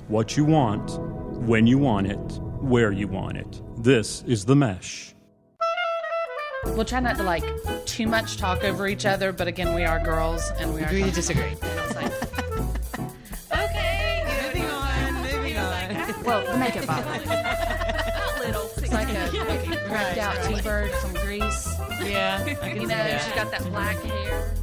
what you want, when you want it, where you want it. This is The Mesh. We'll try not to too much talk over each other, but again, we are girls and we are Agree to disagree. Okay, Moving on. well, the makeup bottle. It's like a rubbed out T-bird, some grease. Yeah, I can see that. She's got that black hair.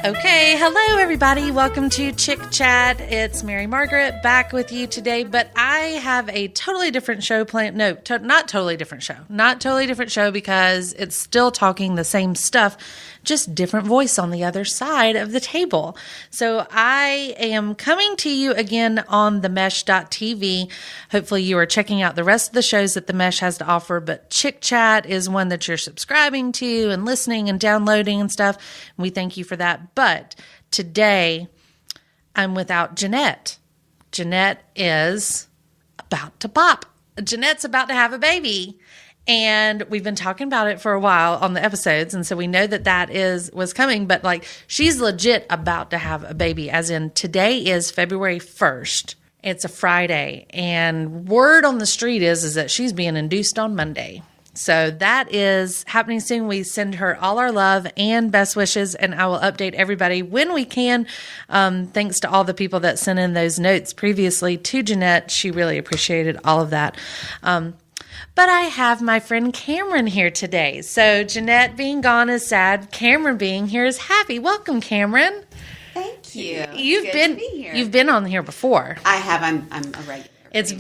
Okay, hello everybody. Welcome to ChickChat. It's Mary Margaret back with you today, but I have a totally different show planned. No, not totally different show. Not totally different show because it's still talking the same stuff, just different voice on the other side of the table. So I am coming to you again on themesh.tv. Hopefully you are checking out the rest of the shows that the Mesh has to offer, but ChickChat is one that you're subscribing to and listening and downloading and stuff. And we thank you for that. But today I'm without Janette. Janette is about to pop. Janette's about to have a baby. And we've been talking about it for a while on the episodes. And so we know that was coming, but she's legit about to have a baby, as in today is February 1st. It's a Friday. And word on the street is that she's being induced on Monday. So that is happening soon. We send her all our love and best wishes, and I will update everybody when we can. Thanks to all the people that sent in those notes previously to Janette. She really appreciated all of that. But I have my friend Cameron here today. So Janette being gone is sad. Cameron being here is happy. Welcome, Cameron. Thank you. You've been on here before. I have. I'm a regular. It's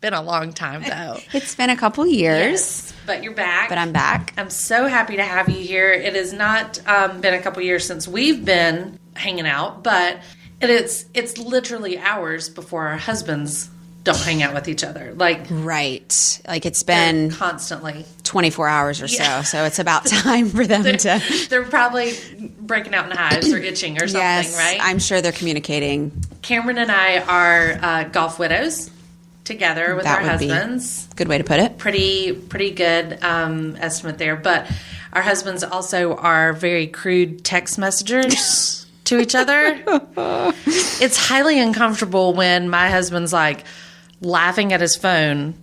been a long time though. It's been a couple years. Yes, but you're back. But I'm back. I'm so happy to have you here. It has not been a couple years since we've been hanging out, but it's literally hours before our husbands don't hang out with each other. Right. It's been constantly 24 hours or so. So it's about time for them to. They're probably breaking out in hives or itching or something, yes, right? I'm sure they're communicating. Cameron and I are golf widows together with our husbands. Good way to put it. Pretty good estimate there. But our husbands also are very crude text messengers to each other. It's highly uncomfortable when my husband's laughing at his phone,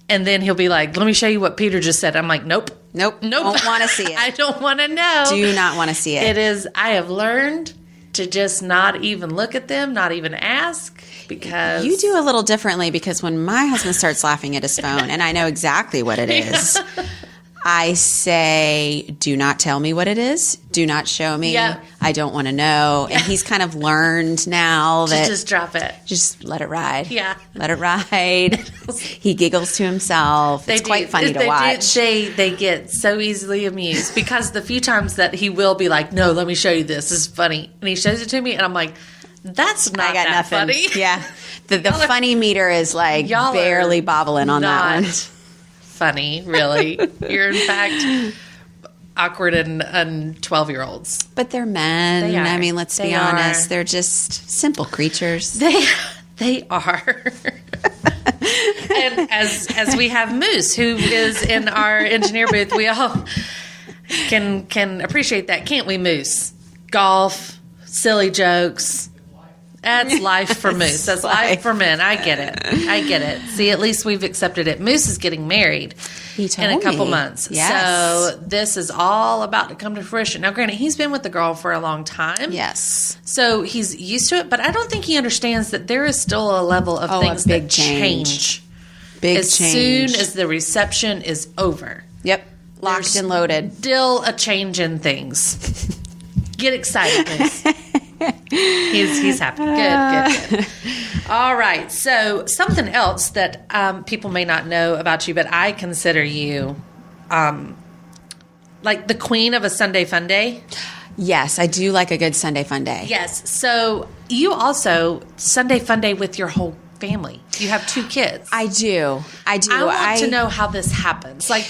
and then he'll be like, let me show you what Peter just said. I'm like, nope. Don't want to see it. I don't want to know. Do not want to see it. I have learned to just not even look at them, not even ask, because you do a little differently, because when my husband starts laughing at his phone, and I know exactly what it is, I say, do not tell me what it is. Do not show me. Yep. I don't want to know. And he's kind of learned now that just drop it. Just let it ride. Yeah. Let it ride. He giggles to himself. It's quite funny to watch. They get so easily amused, because the few times that he will be like, no, let me show you this. This is funny. And he shows it to me and I'm like, that's not that funny. Yeah. The funny meter is barely bobbling on that one. Funny, really. You're in fact awkward and 12-year-olds. But they're men. They are. I mean, let's be honest. They're just simple creatures. They are. And as we have Moose, who is in our engineer booth, we all can appreciate that, can't we, Moose? Golf, silly jokes. That's life for Moose. That's life for men. I get it. See, at least we've accepted it. Moose is getting married in a couple months. Yes. So this is all about to come to fruition. Now, granted, he's been with the girl for a long time. Yes. So he's used to it, but I don't think he understands that there is still a level of things that change. As soon as the reception is over. Yep. Locked and loaded. Still a change in things. Get excited, Moose. He's happy. Good. All right. So something else that people may not know about you, but I consider you like the queen of a Sunday Funday. Yes, I do like a good Sunday Funday. Yes. So you also Sunday Funday with your whole family. You have 2 kids. I do. I want to know how this happens. I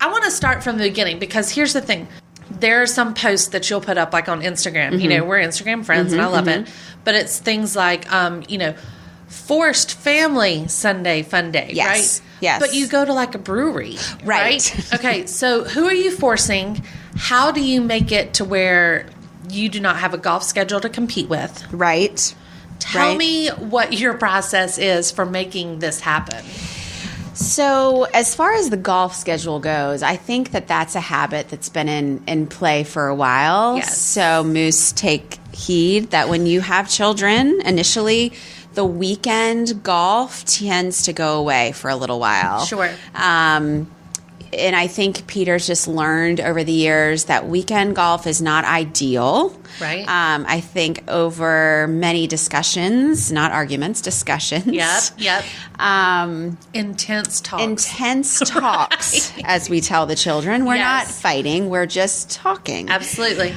want to start from the beginning, because here's the thing. There are some posts that you'll put up on Instagram. Mm-hmm. You know, we're Instagram friends and I love it. But it's things like, forced family Sunday Funday, right? Yes. But you go to a brewery, right? Okay, so who are you forcing? How do you make it to where you do not have a golf schedule to compete with? Right. Tell Right. me what your process is for making this happen. So, as far as the golf schedule goes, I think that that's a habit that's been in play for a while. Yes. So, Moose, take heed that when you have children, initially, the weekend golf tends to go away for a little while. Sure. And I think Peter's just learned over the years that weekend golf is not ideal. Right. I think over many discussions, not arguments, discussions. Yep. Intense talks. Intense talks, as we tell the children. We're not Yes. fighting. We're just talking. Absolutely.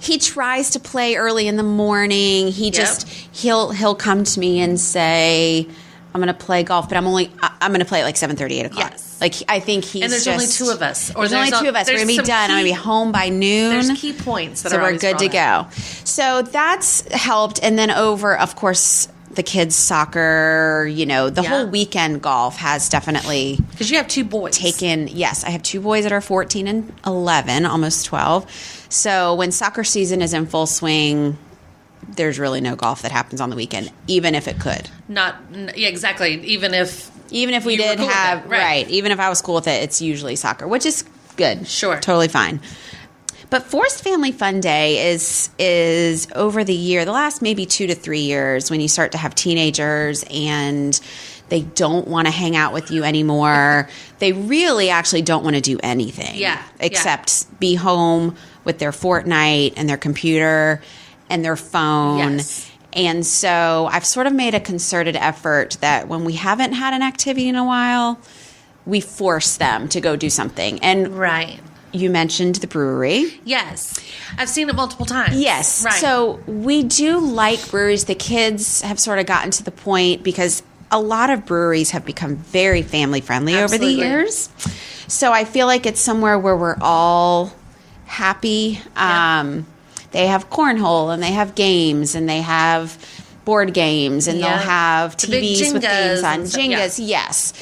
He tries to play early in the morning. He'll come to me and say, I'm going to play golf, but I'm going to play at like 7:30, 8 o'clock. Yes. Like, I think he's And there's only two of us. Or There's only two of us. We're going to be some done. I'm going to be key- home by noon. There's key points that So are we're always good to brought up. go. So that's helped. And then over, of course, the kids' soccer, the whole weekend golf has definitely Because you have two boys. yes, I have two boys that are 14 and 11, almost 12. So when soccer season is in full swing, there's really no golf that happens on the weekend, even if it could. Yeah, exactly. Even if We you were did cool with have, it, right. even if I was cool with it, it's usually soccer, which is good. Sure. Totally fine. But Forced Family Fun Day is over the last maybe 2 to 3 years, when you start to have teenagers and they don't want to hang out with you anymore. They really actually don't want to do anything. Yeah. Except be home with their Fortnite and their computer and their phone. Yes. And so I've sort of made a concerted effort that when we haven't had an activity in a while, we force them to go do something. And Right. you mentioned the brewery. Yes. I've seen it multiple times. Yes. Right. So we do like breweries. The kids have sort of gotten to the point, because a lot of breweries have become very family friendly over the Absolutely. years. So I feel like it's somewhere where we're all happy. They have cornhole, and they have games, and they have board games, and Yeah. they'll have The big TVs with games Jengas on. and stuff, Jengas, yes.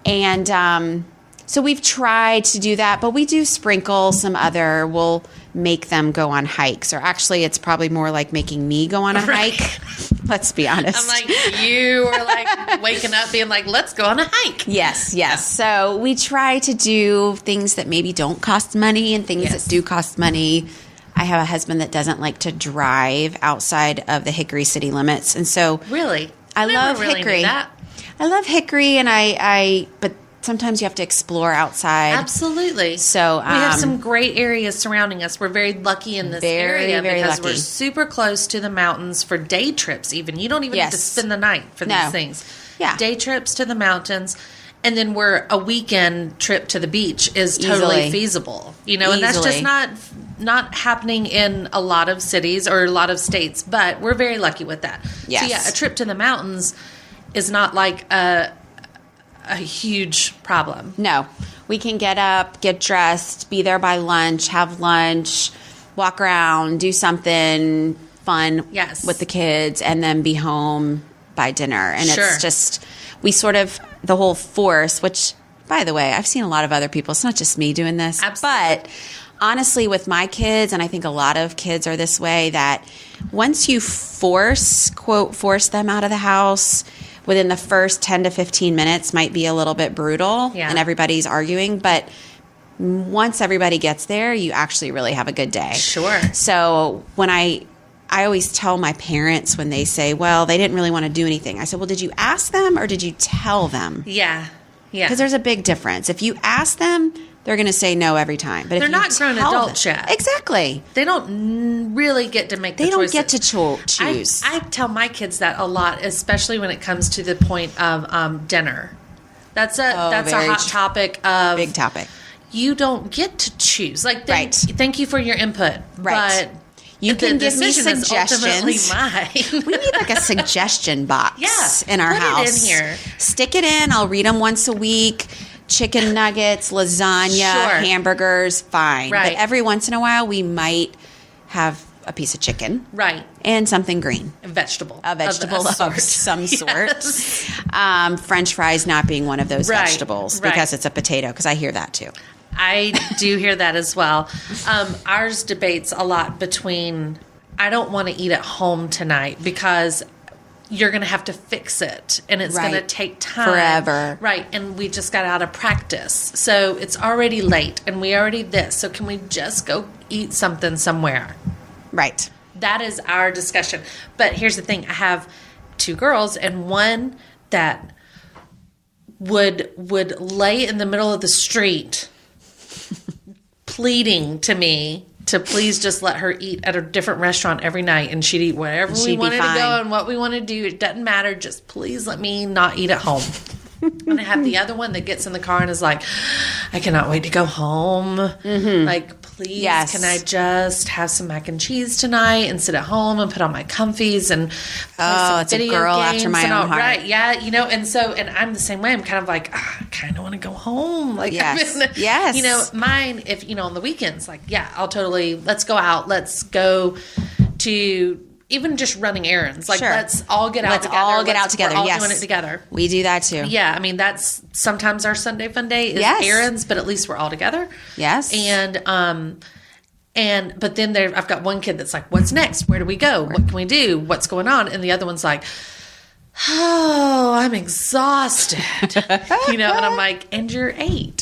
And so we've tried to do that, but we do sprinkle some other. We'll make them go on hikes, or actually, it's probably more like making me go on a hike. Let's be honest. I'm like, you were like waking up being like, let's go on a hike. Yes. So we try to do things that maybe don't cost money and things Yes. that do cost money. I have a husband that doesn't like to drive outside of the Hickory city limits, and so Really? I Never love really Hickory. knew that. I love Hickory, and but sometimes you have to explore outside. Absolutely. So, we have um, some great areas surrounding us. We're very lucky in this Very, area very because lucky. we're super close to the mountains for day trips. Even you don't even have to Yes. spend the night for No. these things. Yeah. Day trips to the mountains. And then we're a weekend trip to the beach is totally Easily. feasible, and that's just Easily. not happening in a lot of cities or a lot of states. But we're very lucky with that. Yes. So yeah, a trip to the mountains is not like a huge problem. No, we can get up, get dressed, be there by lunch, have lunch, walk around, do something fun Yes. with the kids, and then be home by dinner. And Sure. it's just, we sort of, the whole force, which, by the way, I've seen a lot of other people. It's not just me doing this. Absolutely. But honestly, with my kids, and I think a lot of kids are this way, that once you quote, force them out of the house, within the first 10 to 15 minutes might be a little bit brutal, Yeah. and everybody's arguing. But once everybody gets there, you actually really have a good day. Sure. So when I always tell my parents when they say, well, they didn't really want to do anything, I said, well, did you ask them or did you tell them? Yeah. Because there's a big difference. If you ask them, they're going to say no every time. But They're if you not grown tell adults them- yet. Exactly. They don't really get to make the They don't choices. get to choose. I tell my kids that a lot, especially when it comes to the point of dinner. That's a very hot true. topic of Big topic. You don't get to choose. Like, Right. Thank you for your input, Right. But You the can give me decision is ultimately suggestions. mine. We need like a suggestion box Yeah, in our put it in house. here. Stick it in. I'll read them once a week. Chicken nuggets, lasagna, Sure. hamburgers, fine. Right. But every once in a while, we might have a piece of chicken Right. and something green. A vegetable. A vegetable of sort. some sort. Yes. French fries not being one of those Right, vegetables right. because it's a potato, because I hear that too. I do hear that as well. Ours debates a lot between I don't want to eat at home tonight because you're going to have to fix it and it's going to take time. Forever. Right. And we just got out of practice. So it's already late and we already this. So can we just go eat something somewhere? Right. That is our discussion. But here's the thing. I have 2 girls and one that would lay in the middle of the street pleading to me to please just let her eat at a different restaurant every night, and she'd eat wherever we wanted to go and what we want to do. It doesn't matter. Just please let me not eat at home. And I have the other one that gets in the car and is like, I cannot wait to go home. Like, please, can I just have some mac and cheese tonight and sit at home and put on my comfies and play some it's a video girl games after my and own all, heart. right? Yeah, and I'm the same way. I'm kind of like, I kind of want to go home. Like, yes. Mine, if on the weekends, like, I'll totally, let's go out. Let's go to even just running errands. Like, let's all get out together. We're all doing it together. We do that too. Yeah, I mean, that's sometimes our Sunday Funday is errands, but at least we're all together. Yes. But then I've got one kid that's like, what's next? Where do we go? What can we do? What's going on? And the other one's like, oh, I'm exhausted. And I'm like, and you're 8.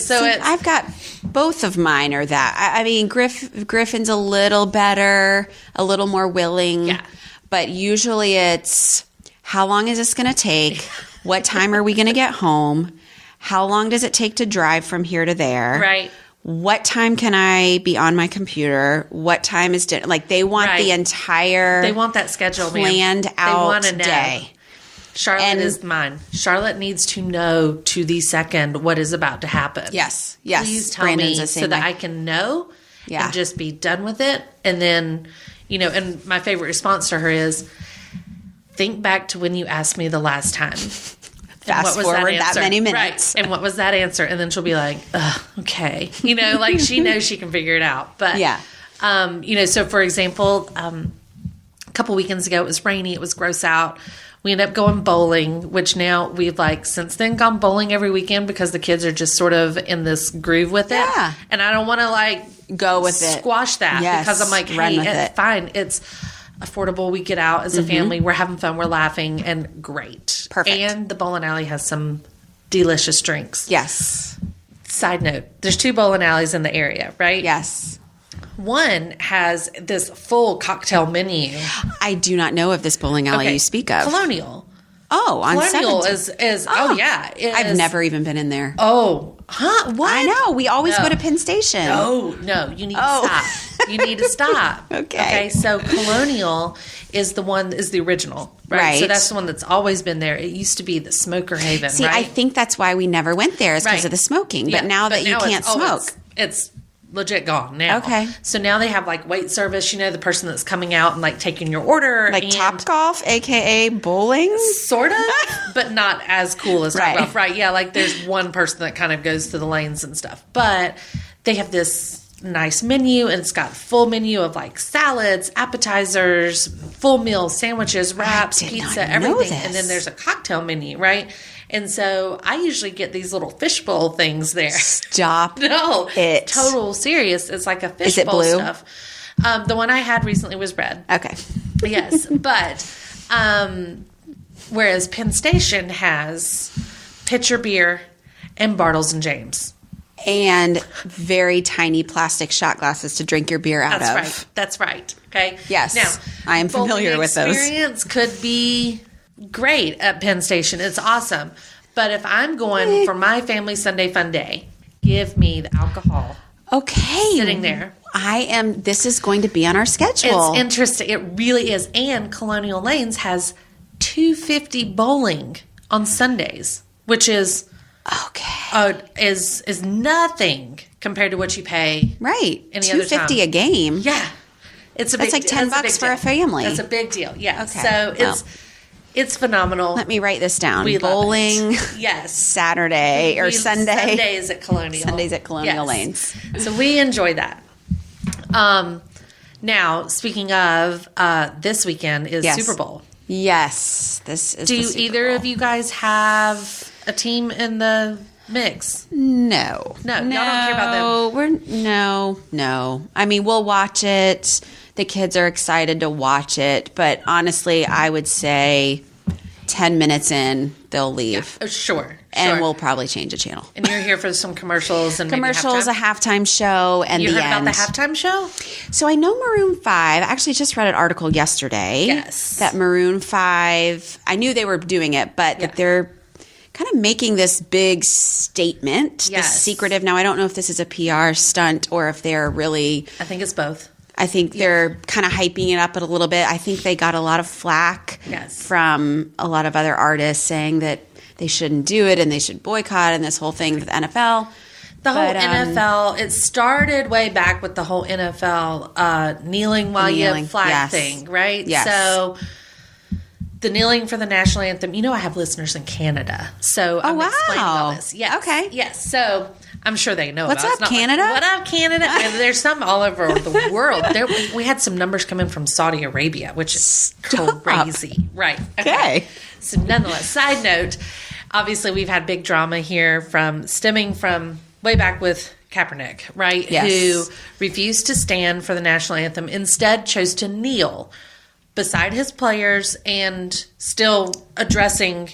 So I've got both of mine are that. I mean, Griffin's a little better, a little more willing. Yeah. But usually it's, how long is this going to take? What time are we going to get home? How long does it take to drive from here to there? Right. What time can I be on my computer? What time is dinner? Like, they want the entire... They want that schedule, planned out day. Charlotte is mine. Charlotte needs to know to the second what is about to happen. Yes. Please tell Brandon's me so that I can know and just be done with it. And then, and my favorite response to her is, think back to when you asked me the last time. Fast forward that many minutes. Right. And what was that answer? And then she'll be like, okay. Like, she knows she can figure it out. But, so for example, a couple weekends ago, it was rainy. It was gross out. We ended up going bowling, which now we've since then gone bowling every weekend because the kids are just sort of in this groove with it. Yeah. And I don't want to go with it. Squash that because I'm like, hey, it's fine. It's affordable. We get out as a family. We're having fun. We're laughing and great. Perfect. And the bowling alley has some delicious drinks. Yes. Side note, there's 2 bowling alleys in the area, right? Yes. One has this full cocktail menu. I do not know of this bowling alley you speak of. Colonial. Oh, on Colonial 17th. is I've never even been in there. Oh, huh? What? I know. We always go to Penn Station. No, you need to stop. You need to stop. Okay, so Colonial is the original, right? So that's the one that's always been there. It used to be the Smoker Haven, See, right? I think that's why we never went there is because of the smoking. But now that you can't smoke. It's legit gone now. Okay. So now they have wait service, the person that's coming out and taking your order. Like Top Golf, aka bowling? Sort of, but not as cool as Top Golf. Right. Yeah, there's one person that kind of goes through the lanes and stuff. But they have this nice menu and it's got full menu of salads, appetizers, full meal sandwiches, wraps, pizza, everything. And then there's a cocktail menu, right? And so I usually get these little fishbowl things there. Stop. No, it. Total serious. It's like a fishbowl Is it blue? Stuff. The one I had recently was red. Okay. Yes, but whereas Penn Station has pitcher beer and Bartles and James. And very tiny plastic shot glasses to drink your beer out of. That's right. Okay. Yes. Now, I am familiar with those. The experience could be great at Penn Station. It's awesome. But if I'm going for my family Sunday Funday, give me the alcohol. Okay. Sitting there. This is going to be on our schedule. It's interesting. It really is. And Colonial Lanes has $2.50 bowling on Sundays, which is is nothing compared to what you pay. Right. Any other time. $2.50 a game. Yeah. That's like $10 for a family. That's a big deal. Yeah. Okay. So it's phenomenal. Let me write this down. We bowling. Yes. Saturday or Sunday. Sundays at Colonial. Sundays at Colonial Lanes. So we enjoy that. Now, speaking of, this weekend is Super Bowl. Yes. This is Do the Super either Bowl. of you guys have a team in the mix? No. Y'all don't care about them. No. I mean, we'll watch it. The kids are excited to watch it. But honestly, I would say 10 minutes in, they'll leave. Oh, sure. And we'll probably change a channel. And you're here for some commercials and commercials, maybe a halftime show, and you the heard end. about the halftime show? So I know Maroon 5. I actually just read an article yesterday. Yes. That Maroon 5, I knew they were doing it, but that they're kind of making this big statement. Yes. This secretive. Now, I don't know if this is a PR stunt or if they're really... I think it's both. I think they're kind of hyping it up a little bit. I think they got a lot of flack from a lot of other artists saying that they shouldn't do it and they should boycott and this whole thing with the NFL. The whole NFL, it started way back with the whole NFL kneeling while you have flag thing, right? Yes. So the kneeling for the national anthem, I have listeners in Canada. So I'm explaining all this. Yes. Okay. Yes. So I'm sure they know What's about it. up, Canada? What up, Canada? And there's some all over the world. We had some numbers come in from Saudi Arabia, which is crazy. Right. Okay. So nonetheless, side note, obviously we've had big drama here stemming from way back with Kaepernick, right? Yes. Who refused to stand for the national anthem, instead chose to kneel beside his players and still addressing,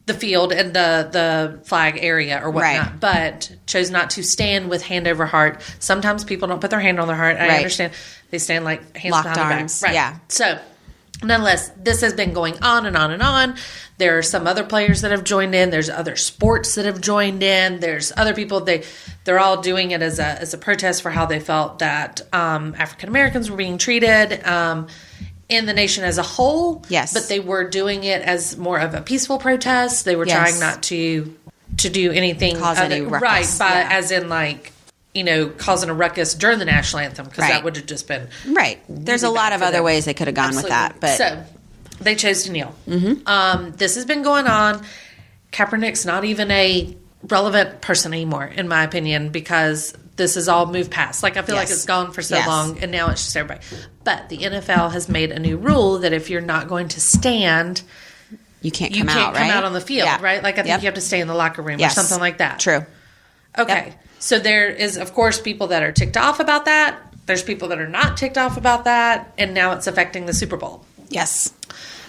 the field and the flag area or whatnot, but chose not to stand with hand over heart. Sometimes people don't put their hand on their heart. I understand. They stand like hands locked behind arms. their back. Right. Yeah. So nonetheless, this has been going on and on and on. There are some other players that have joined in. There's other sports that have joined in. There's other people. They're all doing it as a protest for how they felt that African Americans were being treated in the nation as a whole. Yes. But they were doing it as more of a peaceful protest. They were trying not to do anything. Cause any ruckus. Right. As in like, causing a ruckus during the national anthem, because that would have just been right. There's a lot of other ways they could have gone with that, but so they chose to kneel. Mm-hmm. This has been going on. Kaepernick's not even a relevant person anymore, in my opinion, because this has all moved past. Like I feel like it's gone for so long, and now it's just everybody. But the NFL has made a new rule that if you're not going to stand, you can't come out on the field, Yeah. right? Like I think you have to stay in the locker room or something like that. True. Okay. Yep. So there is, of course, people that are ticked off about that. There's people that are not ticked off about that. And now it's affecting the Super Bowl. Yes.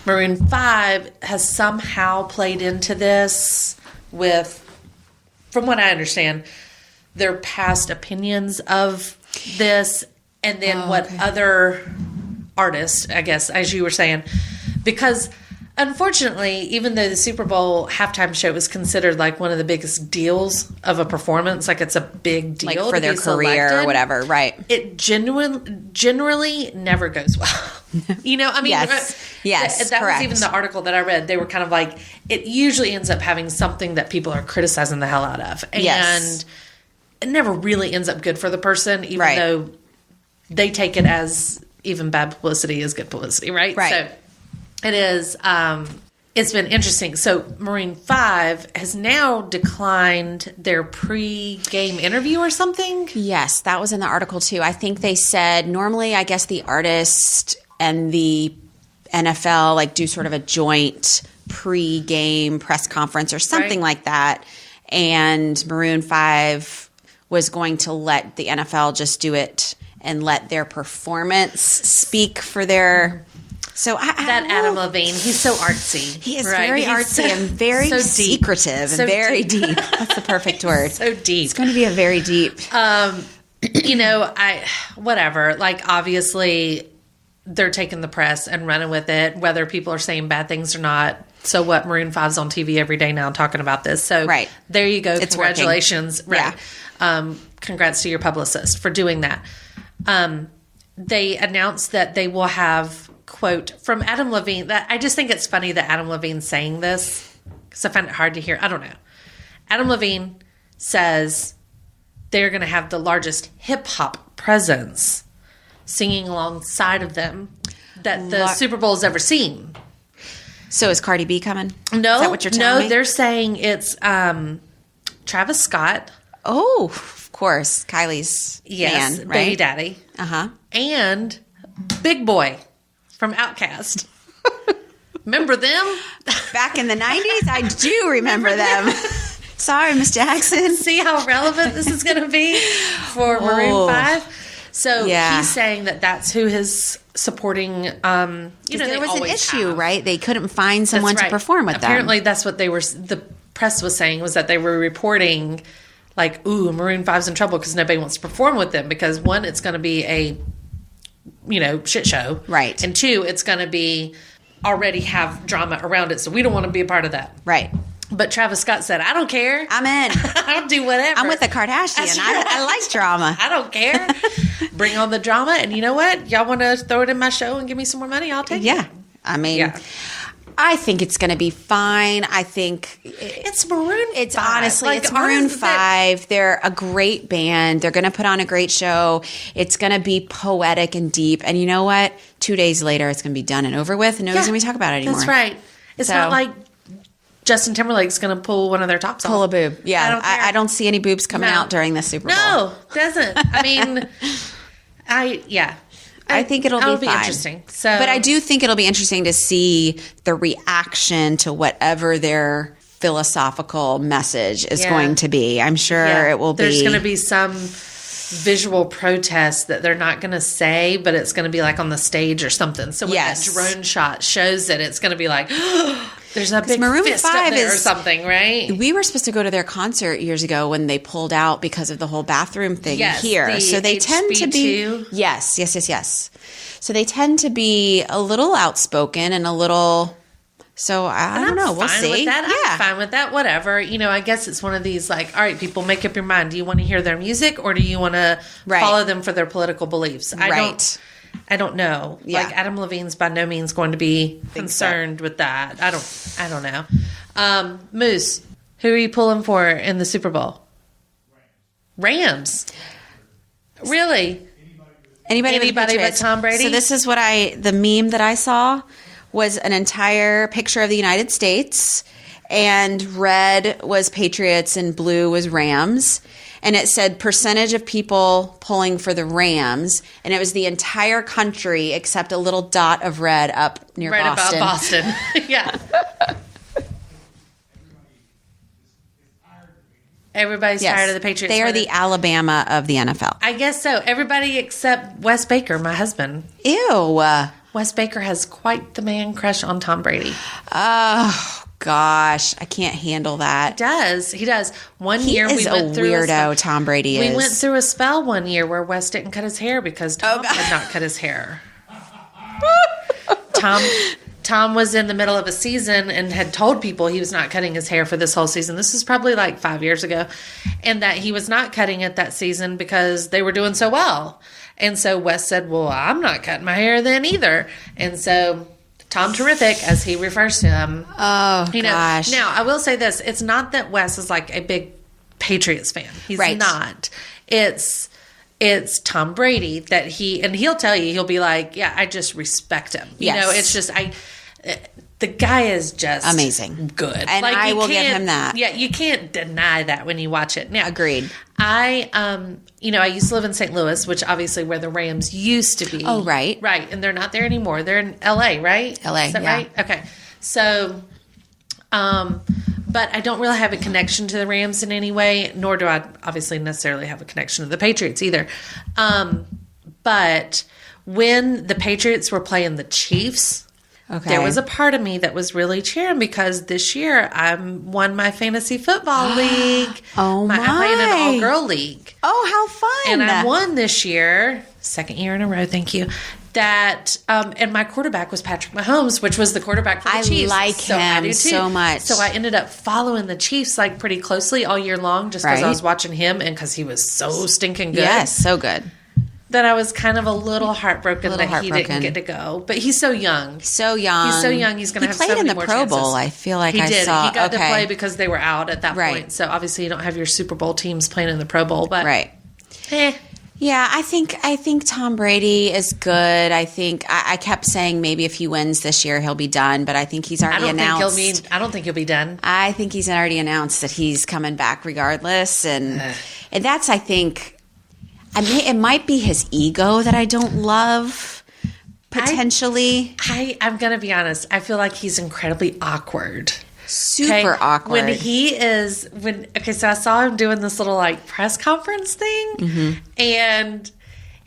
Maroon 5 has somehow played into this with, from what I understand, their past opinions of this and then other artists, I guess, as you were saying. Because unfortunately, even though the Super Bowl halftime show is considered like one of the biggest deals of a performance, like it's a big deal like for their career or whatever, right? It generally never goes well. I mean, yes, that correct. was even the article that I read. They were kind of like, it usually ends up having something that people are criticizing the hell out of, and it never really ends up good for the person, even though they take it as even bad publicity is good publicity, right? Right. So it is. It's been interesting. So Maroon 5 has now declined their pre-game interview or something. Yes, that was in the article too. I think they said normally, I guess the artist and the NFL like do sort of a joint pre-game press conference or something like that. And Maroon 5 was going to let the NFL just do it and let their performance speak for their... So Adam Levine, he's so artsy. He is very artsy and very so secretive and very deep. That's the perfect word. So deep. It's going to be a very deep. Whatever. Like, obviously, they're taking the press and running with it, whether people are saying bad things or not. So what? Maroon 5's on TV every day now talking about this. So there you go. It's Congratulations. Working. Right. Yeah. Congrats to your publicist for doing that. They announced that they will have, quote, from Adam Levine. That I just think it's funny that Adam Levine's saying this because I find it hard to hear. I don't know. Adam Levine says they're going to have the largest hip hop presence singing alongside of them that the Super Bowl has ever seen. So is Cardi B coming? No, is that what you're telling me? No, they're saying it's Travis Scott. Oh, of course, Kylie's man, right? Baby daddy. And Big Boy from Outkast. Remember them? Back in the 90s? I do remember them. Sorry, Miss Jackson. See how relevant this is going to be for Maroon 5? So Yeah. he's saying that that's who his supporting, There was an issue, right? They couldn't find someone That's to right. perform with them. Apparently, that's what the press was saying, was that they were reporting, like, ooh, Maroon 5's in trouble because nobody wants to perform with them because, one, it's going to be a, shit show. Right. And two, it's going to be already have drama around it, so we don't want to be a part of that. Right. But Travis Scott said, I don't care. I'm in. I'll do whatever. I'm with the Kardashian. That's right. I like drama. I don't care. Bring on the drama. And you know what? Y'all want to throw it in my show and give me some more money? I'll take it. Yeah. I mean, Yeah. I think it's going to be fine. I think It's Maroon 5. it's honestly, Like, it's Maroon honestly, 5. They're a great band. They're going to put on a great show. It's going to be poetic and deep. And you know what? 2 days later, it's going to be done and over with, and nobody's going to be talking about it anymore. That's right. It's So- not like Justin Timberlake's going to pull one of their tops off. Pull a boob. Yeah. I don't care. I don't see any boobs coming No. out during the Super Bowl. No, doesn't. I mean, I think it'll be fine. interesting. So, But I do think it'll be interesting to see the reaction to whatever their philosophical message is Yeah. going to be. I'm sure it will There's be. going to be some visual protest that they're not going to say, but it's going to be like on the stage or something. So when Yes. that drone shot shows it, it's going to be like, there's a big Maroon fist up 5 there or is- something, right? We were supposed to go to their concert years ago when they pulled out because of the whole bathroom thing Yes, here. the So they tend to be HB2. yes. So they tend to be a little outspoken and a little. So I don't know. We'll fine see. With that. Yeah. I'm fine with that. Whatever. I guess it's one of these like, all right, people, make up your mind. Do you want to hear their music or do you want to Right. follow them for their political beliefs? Right. I don't know. Yeah. Like Adam Levine's by no means going to be concerned with that. I don't know. Moose, who are you pulling for in the Super Bowl? Rams. Really? Anybody but Patriots. Tom Brady? So this is what the meme that I saw was an entire picture of the United States, and red was Patriots and blue was Rams. And it said percentage of people pulling for the Rams, and it was the entire country except a little dot of red up near Right Boston. about Boston. Yeah. Everybody's Yes. tired of the Patriots. They are winning. the Alabama of the NFL. I guess so. Everybody except Wes Baker, my husband. Ew. Wes Baker has quite the man crush on Tom Brady. Oh gosh, I can't handle that. He does. One He year is we a went through weirdo. spell. Tom Brady We is. went through a spell one year where Wes didn't cut his hair because Tom God. had not cut his hair. Tom was in the middle of a season and had told people he was not cutting his hair for this whole season. This is probably like 5 years ago. And that he was not cutting it that season because they were doing so well. And so Wes said, well, I'm not cutting my hair then either. And so Tom Terrific, as he refers to him. Oh, gosh. Now, I will say this. It's not that Wes is like a big Patriots fan. He's Right. not. It's Tom Brady that he'll tell you, he'll be like, yeah, I just respect him. Yes. It's just, the guy is just Amazing. good. And I you will give can't- him that. Yeah, you can't deny that when you watch it. Now, Agreed. I used to live in St. Louis, which obviously where the Rams used to be. Oh, right. Right. And they're not there anymore. They're in LA, right? LA, Is that yeah. right? Okay. So, but I don't really have a connection to the Rams in any way, nor do I obviously necessarily have a connection to the Patriots either. But when the Patriots were playing the Chiefs, Okay. there was a part of me that was really cheering because this year I won my fantasy football league. Oh, I play in an my. all-girl league. Oh, how fun. And I won this year, second year in a row, thank you. That and my quarterback was Patrick Mahomes, which was the quarterback for the I Chiefs. like I him do too. so much. So I ended up following the Chiefs like pretty closely all year long, just because Right. I was watching him and because he was so stinking good. Yes, so good. That I was kind of a little heartbroken Little that he heartbroken. didn't get to go. But he's so young. So young. He's so young. He's going to have He played so in many the more Pro chances. Bowl. I feel like He I did. saw. He got to okay. play because they were out at that Right. point. So obviously you don't have your Super Bowl teams playing in the Pro Bowl. But Right. eh. Yeah, I think Tom Brady is good. I think I kept saying maybe if he wins this year he'll be done, but I think he's already announced. I don't think he'll be done. I think he's already announced that he's coming back regardless, and that's I think. It might be his ego that I don't love. Potentially, I'm going to be honest. I feel like he's incredibly awkward. super Okay? awkward. So I saw him doing this little like press conference thing, Mm-hmm. and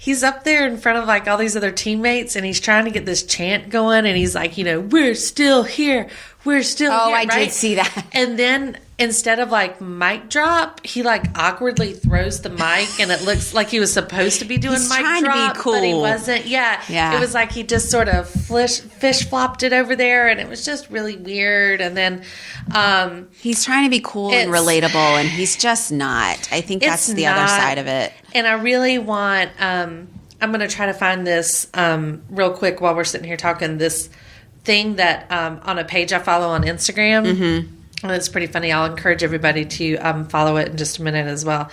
he's up there in front of like all these other teammates, and he's trying to get this chant going, and he's like, we're still here. We're still here. I did see that. And then instead of like mic drop, he like awkwardly throws the mic, and it looks like he was supposed to be doing He's mic trying to be drop, cool. but he wasn't. Yeah. It was like he just sort of fish flopped it over there, and it was just really weird. And then he's trying to be cool and relatable, and he's just not. I think that's the other side of it. And I really want, I'm going to try to find this real quick while we're sitting here talking, this thing that on a page I follow on Instagram. Mm-hmm. And it's pretty funny. I'll encourage everybody to follow it in just a minute as well.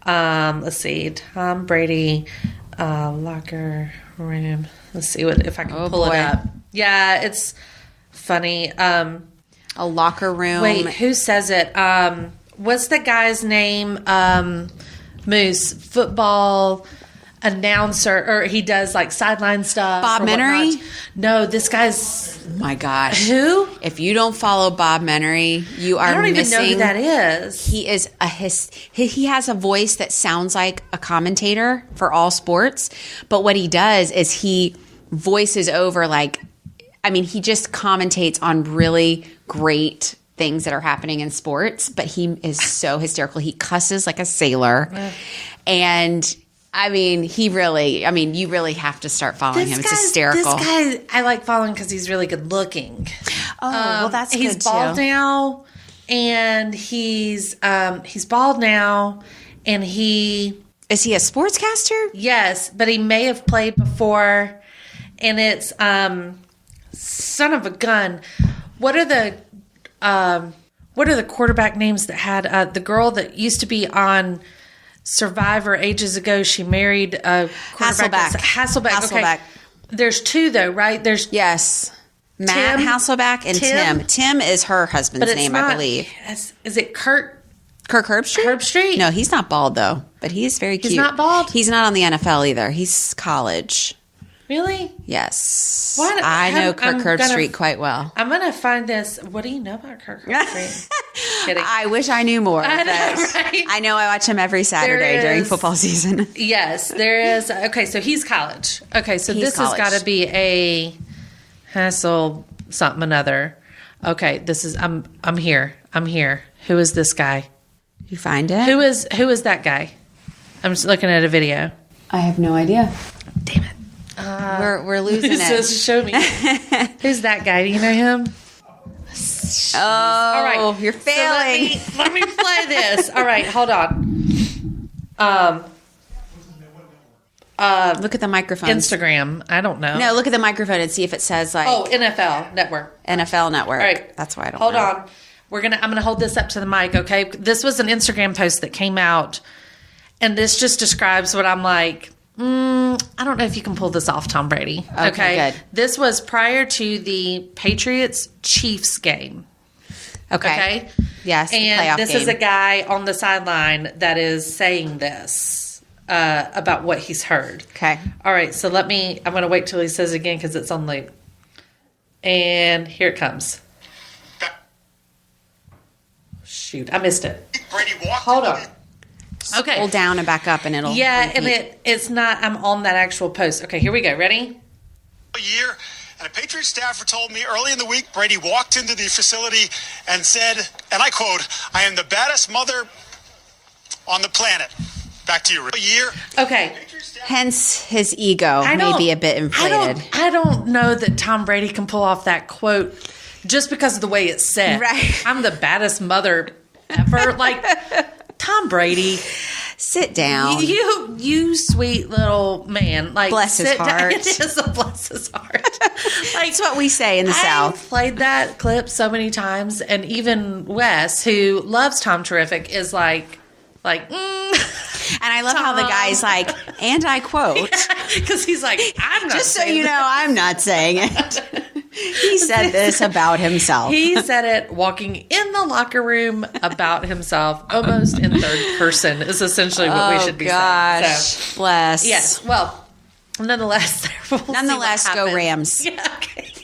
Let's see. Tom Brady, locker room. Let's see if I can pull it up. Yeah, it's funny. A locker room. Wait, who says it? What's the guy's name? Moose, football announcer, or he does like sideline stuff. Bob Menery? No, this guy's. Oh my gosh. Who? If you don't follow Bob Menery, you are missing. I don't even know who that is. He is he has a voice that sounds like a commentator for all sports, but what he does is he voices over he just commentates on really great things that are happening in sports, but he is so hysterical. He cusses like a sailor. And you really have to start following him. It's hysterical. This guy I like following because he's really good looking. Oh, well, that's good too. He's bald now, and he's bald now, and is he a sportscaster? Yes, but he may have played before, and it's son of a gun. What are the quarterback names that had the girl that used to be on Survivor ages ago? She married a quarterback. Hasselbeck. Okay. There's two though, right? Yes. Matt Hasselbeck and Tim. Tim is her husband's name, I believe. Is it Kirk Herbstreit? Herbstreit? No, he's not bald though, but he's very cute. He's not bald? He's not on the NFL either. He's college. Really? Yes. I know Kirk Herbstreit quite well. I'm going to find this. What do you know about Kirk Herbstreit? Kidding. I wish I knew more. I know, right? I know I watch him every Saturday during football season. Yes, there is. Okay, so he's college. Okay, so this has got to be a Hassel something another. Okay, this is I'm here. Who is this guy? You find it? Who is that guy? I'm just looking at a video. I have no idea. Damn it. We're losing it. Show me. Who's that guy? Do you know him? Oh, all right. You're failing. So let me play this. All right, hold on. Look at the microphone. Instagram. I don't know. No, look at the microphone and see if it says NFL Network. NFL Network. All right. That's why I don't Hold know. on. I'm gonna hold this up to the mic, okay? This was an Instagram post that came out, and this just describes what I'm like. I don't know if you can pull this off, Tom Brady. Okay, good. This was prior to the Patriots-Chiefs game. Okay. Yes. And this game. is a guy on the sideline that is saying this about what he's heard. Okay. All right. So I'm going to wait till he says it again because it's on loop. And here it comes. Shoot, I missed it. Hold on. Okay. Scroll down and back up and it'll repeat. And it's not, I'm on that actual post. Okay, here we go. Ready? Year, and a Patriots staffer told me early in the week, Brady walked into the facility and said, and I quote, "I am the baddest mother on the planet." Back to you. A year. Okay. Hence his ego may be a bit inflated. I don't know that Tom Brady can pull off that quote just because of the way it's said. Right. I'm the baddest mother ever. Like, Tom Brady. Sit down. You sweet little man. Like, bless his heart. It is a bless his heart. Like, that's what we say in the South. I've played that clip so many times, and even Wes, who loves Tom Terrific, is like. And I love how the guy's like, and I quote. Because he's like, I'm not just so you know, I'm not saying it. He said this about himself. He said it walking in the locker room about himself, almost in third person, is essentially what we should be saying. So, bless. Yes. Well, nonetheless, go Rams. Yeah, okay.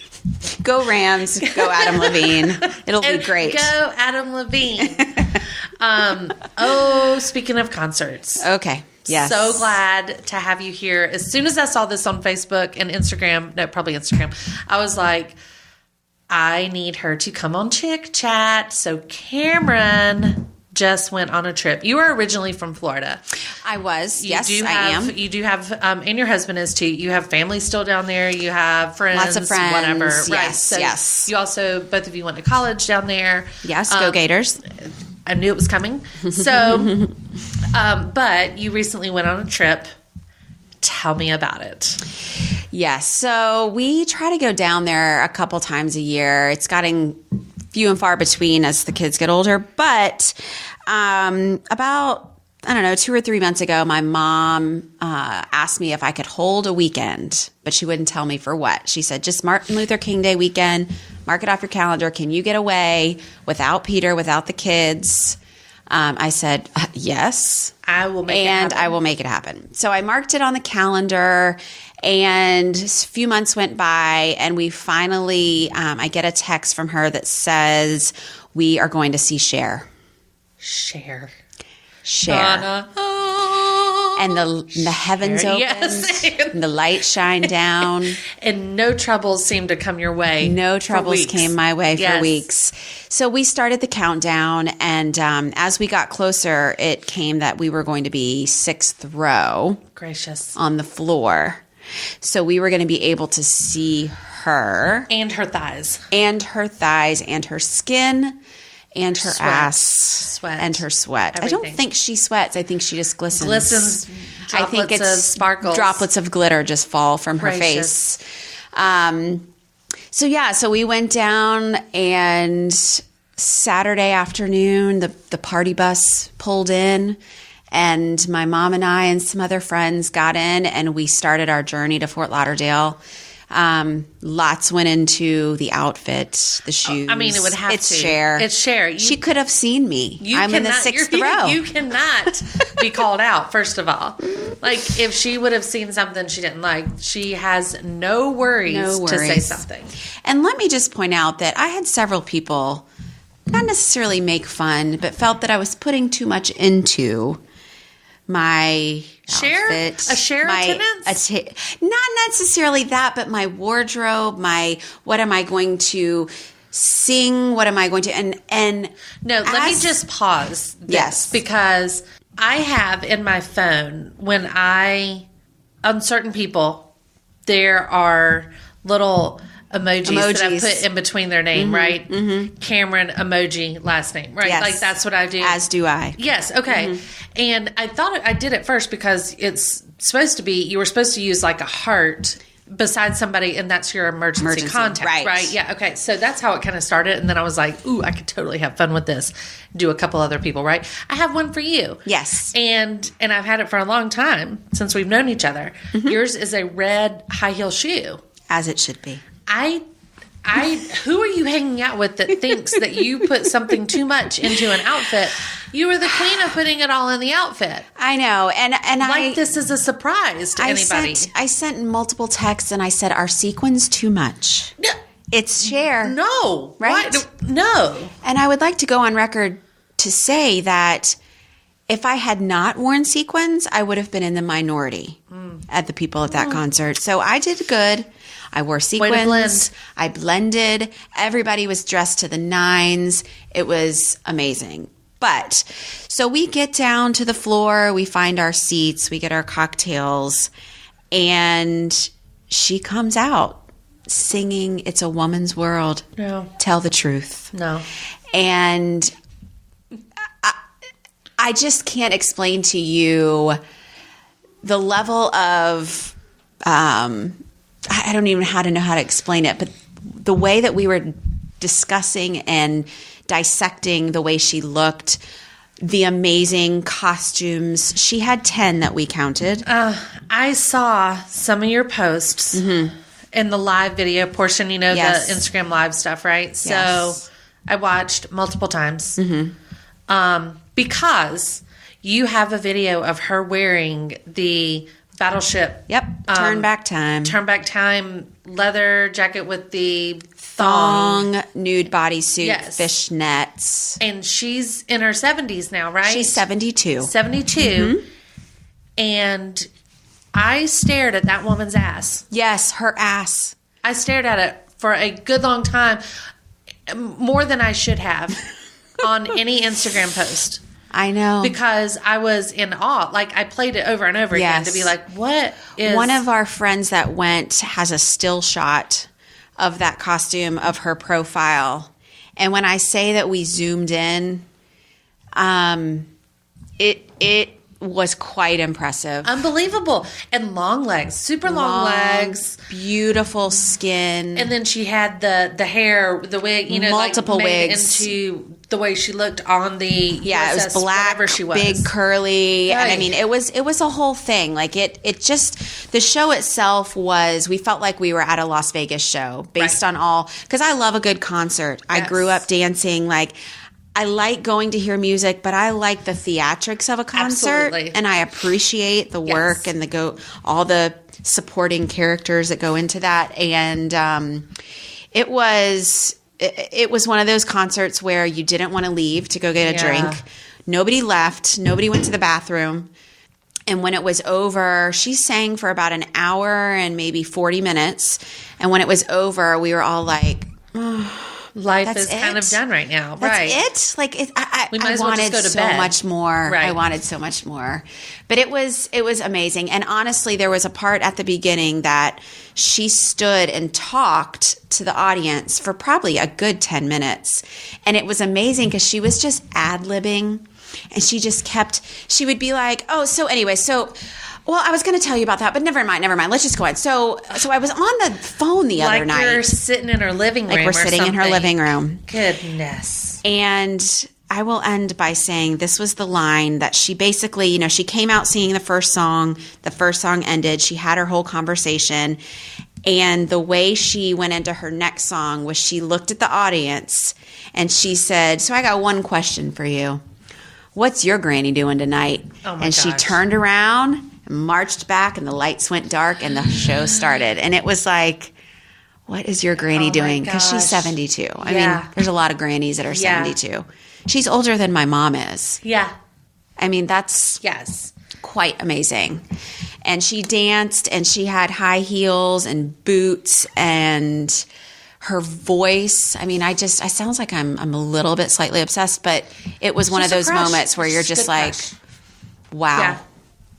Go Rams. Go Adam Levine. It'll be great. Go Adam Levine. Speaking of concerts. Okay. Yes. So glad to have you here. As soon as I saw this on Facebook and Instagram, no, probably Instagram, I was like, I need her to come on ChickChat. So Cameron just went on a trip. You were originally from Florida. I was. Yes, I am. You do have, and your husband is too. You have family still down there. You have friends. Lots of friends. Whatever. Yes, Right. So yes. You also, both of you went to college down there. Yes, go Gators. I knew it was coming. So, but you recently went on a trip. Tell me about it. Yes. So we try to go down there a couple times a year. It's getting few and far between as the kids get older. But about, I don't know, 2 or 3 months ago, my mom asked me if I could hold a weekend, but she wouldn't tell me for what. She said, just Martin Luther King Day weekend, mark it off your calendar. Can you get away without Peter, without the kids? I said, yes. I will make it happen. I will make it happen. So I marked it on the calendar, and a few months went by, and we finally, I get a text from her that says, we are going to see Cher. Cher. And the heavens open, yes. and the light shine down. And no troubles seemed to come your way. No troubles came my way Yes. for weeks. So we started the countdown, and as we got closer, it came that we were going to be 6th row Gracious. on the floor. So we were going to be able to see her. And her thighs. And her thighs, and her skin, and her Sweat. ass. Sweat. And her sweat. I Everything. don't think she sweats. I think she just glistens. Glistens. I think Droplets it's of sparkles. droplets of glitter just fall from her Gracious. face. So we went down, and Saturday afternoon, the party bus pulled in, and my mom and I and some other friends got in, and we started our journey to Fort Lauderdale. Lots went into the outfit, the shoes. I mean, it would have it's to. Cher. It's Cher. She could have seen me. I'm in the 6th row. You cannot be called out, first of all. Like, if she would have seen something she didn't like, she has no worries to say something. And let me just point out that I had several people not necessarily make fun, but felt that I was putting too much into my Cher? outfit. A Cher attendance? Not necessarily that, but my wardrobe, what am I going to sing? What am I going to and No, let me just pause this, Yes. because I have in my phone, on certain people, there are little emojis that I put in between their name, right? Mm-hmm. Cameron emoji, last name, right? Yes. Like, that's what I do. As do I. Yes, okay. And I thought I did it first because it's supposed to be, you were supposed to use like a heart beside somebody, and that's your emergency contact, right? Yeah, okay. So that's how it kind of started. And then I was like, ooh, I could totally have fun with this. Do a couple other people, right? I have one for you. Yes. And I've had it for a long time since we've known each other. Yours is a red high heel shoe. As it should be. Who are you hanging out with that thinks that you put something too much into an outfit? You were the queen of putting it all in the outfit. I know. And this is a surprise to anybody. I sent multiple texts, and I said, are sequins too much? No. It's Cher. No. Right? What? No. And I would like to go on record to say that if I had not worn sequins, I would have been in the minority at the people at that concert. So I did good. I wore sequins. I blended. Everybody was dressed to the nines. It was amazing. But so we get down to the floor. We find our seats. We get our cocktails. And she comes out singing It's a Woman's World. No. Tell the Truth. No. And I just can't explain to you the level of I don't even know how to explain it, but the way that we were discussing and dissecting the way she looked, the amazing costumes. She had 10 that we counted. I saw some of your posts in the live video portion, Yes. the Instagram live stuff, right? So Yes. I watched multiple times because you have a video of her wearing the Battleship. Yep. Turn back time. Turn back time leather jacket with the Thong, nude bodysuit, Yes. fishnets. And she's in her 70s now, right? She's 72. 72. And I stared at that woman's ass. Yes, her ass. I stared at it for a good long time, more than I should have on any Instagram post. I know. Because I was in awe. Like, I played it over and over again to be like, what is... One of our friends that went has a still shot of that costume of her profile. And when I say that we zoomed in, it was quite impressive. Unbelievable. And long legs. Super long legs. Beautiful skin. And then she had the hair, the wig, multiple like made wigs into the way she looked on the USS, it was black, whatever she was. Big curly. Right. And I mean, it was a whole thing. Like it just, the show itself we felt like we were at a Las Vegas show based on because I love a good concert. Yes. I grew up dancing. Like, I like going to hear music, but I like the theatrics of a concert. Absolutely. And I appreciate the work and all the supporting characters that go into that. And it was one of those concerts where you didn't want to leave to go get a drink. Nobody left. Nobody went to the bathroom. And when it was over, she sang for about an hour and maybe 40 minutes. And when it was over, we were all like, life is kind of done right now. That's it. Like I wanted so much more. Right. I wanted so much more. But it was amazing. And honestly, there was a part at the beginning that she stood and talked to the audience for probably a good 10 minutes. And it was amazing because she was just ad-libbing. And she would be like, oh, so anyway, well, I was going to tell you about that, but never mind. Let's just go on. So I was on the phone the other night. Like you're sitting in her living room. Like we're sitting in her living room. Goodness. And I will end by saying this was the line that she basically, she came out singing the first song. The first song ended. She had her whole conversation. And the way she went into her next song was she looked at the audience and she said, so I got one question for you. What's your granny doing tonight? Oh my gosh. She turned around, marched back, and the lights went dark and the show started. And it was like, what is your granny doing? Because she's 72. I mean, there's a lot of grannies that are 72. She's older than my mom is. Yeah. I mean, that's quite amazing. And she danced and she had high heels and boots and her voice. I mean, I sounds like I'm a little bit slightly obsessed, but it was one of those moments where you're just like, wow. Yeah.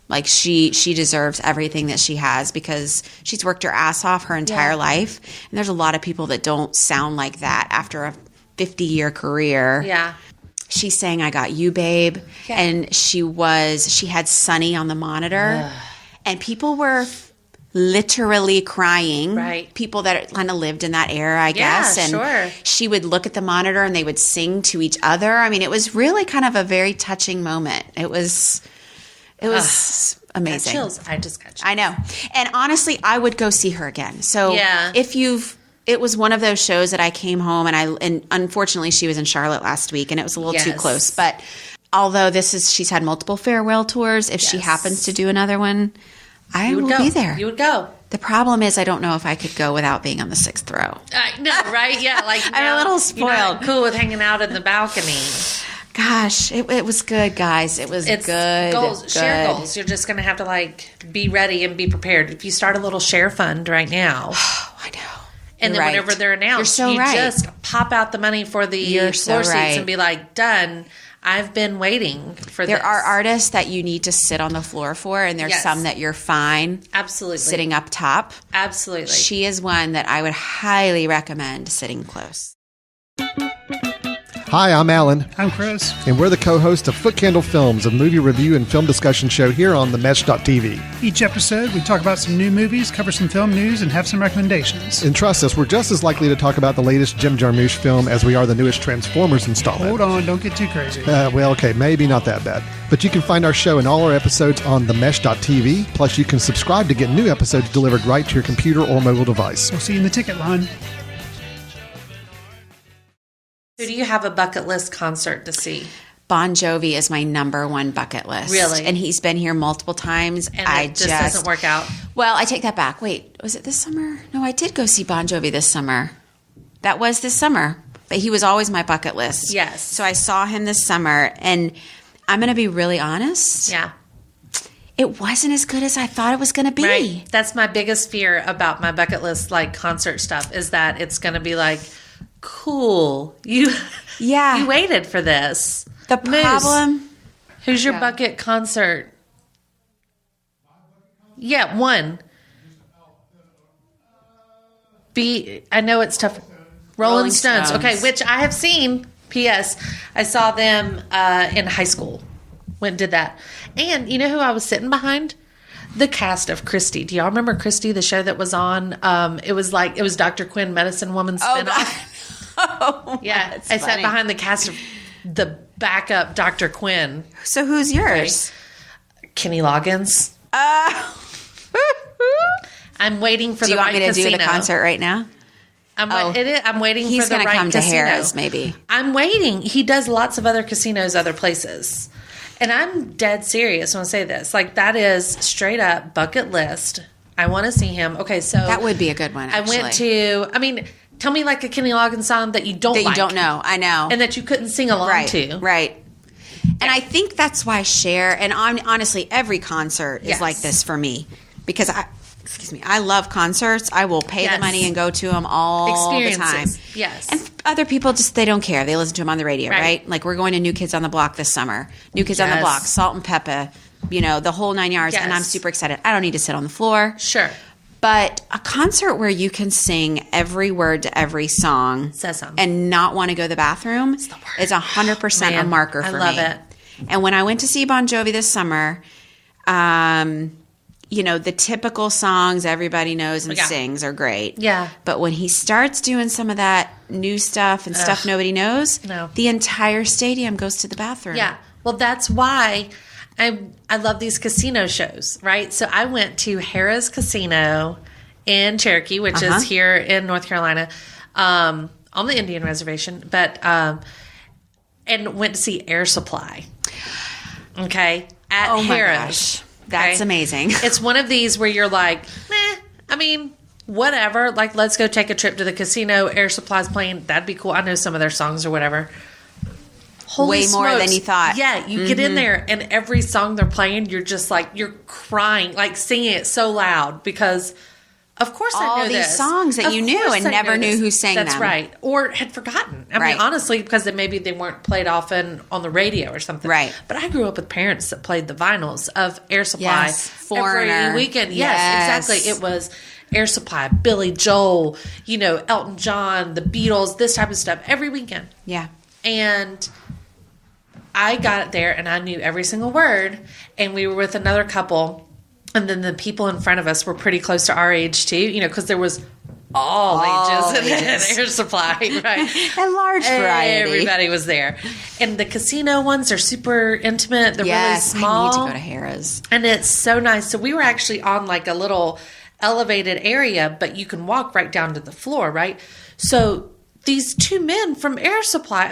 Like she deserves everything that she has because she's worked her ass off her entire life. And there's a lot of people that don't sound like that after a 50-year career. Yeah. She sang I Got You, Babe. Yeah. And she had Sunny on the monitor. And people were literally crying. Right. People that kind of lived in that era, I guess. And sure. She would look at the monitor and they would sing to each other. I mean, it was really kind of a very touching moment. It was amazing. Chills. I just got chills. I know. And honestly, I would go see her again. So it was one of those shows that I came home and unfortunately she was in Charlotte last week and it was a little too close. But although she's had multiple farewell tours, if she happens to do another one, I will be there. You would go. The problem is I don't know if I could go without being on the 6th row. I know, right? Yeah. Like I'm a little spoiled. You're not cool with hanging out in the balcony. Gosh, it was good, guys. It's good. Goals, Cher goals. You're just going to have to be ready and be prepared. If you start a little Cher fund right now. Oh, I know. And then whenever they're announced, you just pop out the money for the floor seats and be like, done. I've been waiting for this. There are artists that you need to sit on the floor for, and there's some that you're fine. Absolutely. Sitting up top. Absolutely. She is one that I would highly recommend sitting close. Hi, I'm Alan. I'm Chris. And we're the co-hosts of Foot Candle Films, a movie review and film discussion show here on themesh.tv. Each episode, we talk about some new movies, cover some film news, and have some recommendations. And trust us, we're just as likely to talk about the latest Jim Jarmusch film as we are the newest Transformers installment. Hold on, don't get too crazy. Well, okay, maybe not that bad. But you can find our show and all our episodes on themesh.tv. Plus, you can subscribe to get new episodes delivered right to your computer or mobile device. We'll see you in the ticket line. Who do you have a bucket list concert to see? Bon Jovi is my number one bucket list. Really? And he's been here multiple times. And it just doesn't work out? Well, I take that back. Wait, was it this summer? No, I did go see Bon Jovi this summer. That was this summer. But he was always my bucket list. Yes. So I saw him this summer. And I'm going to be really honest. Yeah. it wasn't as good as I thought it was going to be. Right. That's my biggest fear about my bucket list, like concert stuff, is that it's going to be like, cool. You waited for this. The problem. Moose, who's your bucket concert? Yeah, one. I know it's tough. Rolling Stones. Okay, which I have seen. P.S. I saw them in high school. Went and did that. And you know who I was sitting behind? The cast of Christy. Do y'all remember Christy, the show that was on? It was Dr. Quinn, Medicine Woman spinoff. Oh, yeah. I sat behind the cast of the backup Dr. Quinn. So who's yours? Kenny Loggins. I'm waiting for the right casino. Do you want me to do the concert right now? I'm waiting for the right casino. He's going to come to Harrah's, maybe. I'm waiting. He does lots of other casinos, other places. And I'm dead serious when I say this. Like, that is straight up bucket list. I want to see him. Okay, so. That would be a good one, actually. I went to, tell me like a Kenny Loggins song that you don't like. That you don't know. I know. And that you couldn't sing along to. Right. And I think that's why Cher, and honestly, every concert is like this for me. Because I love concerts. I will pay the money and go to them all the time. Yes. And other people they don't care. They listen to them on the radio, right? Like we're going to New Kids on the Block this summer. New Kids on the Block, Salt and Pepper, the whole 9 yards. And I'm super excited. I don't need to sit on the floor. Sure. But a concert where you can sing every word to every song and not want to go to the bathroom is 100% a marker for me. I love it. And when I went to see Bon Jovi this summer, the typical songs everybody knows and sings are great. Yeah. But when he starts doing some of that new stuff and stuff nobody knows, the entire stadium goes to the bathroom. Yeah. Well, that's why I love these casino shows, right? So I went to Harrah's Casino in Cherokee, which is here in North Carolina, on the Indian Reservation, and went to see Air Supply. Okay. At Harrah's. That's amazing. It's one of these where you're like, whatever. Like, let's go take a trip to the casino. Air Supply's playing. That'd be cool. I know some of their songs or whatever. Holy smokes. More than you thought. Yeah, you get in there, and every song they're playing, you're just like, you're crying, like singing it so loud because, of course, I know all these songs that you knew and never knew who sang them. That's right. Or had forgotten. I mean, honestly, because maybe they weren't played often on the radio or something. Right. But I grew up with parents that played the vinyls of Air Supply Foreigner. every weekend. Yes, exactly. It was Air Supply, Billy Joel, Elton John, the Beatles, this type of stuff every weekend. Yeah. And I got there and I knew every single word. And we were with another couple. And then the people in front of us were pretty close to our age too, because there was all ages in Air Supply, right? A large variety. Everybody was there. And the casino ones are super intimate. They're really small. I need to go to Harrah's. And it's so nice. So we were actually on like a little elevated area, but you can walk right down to the floor, right? So these two men from Air Supply,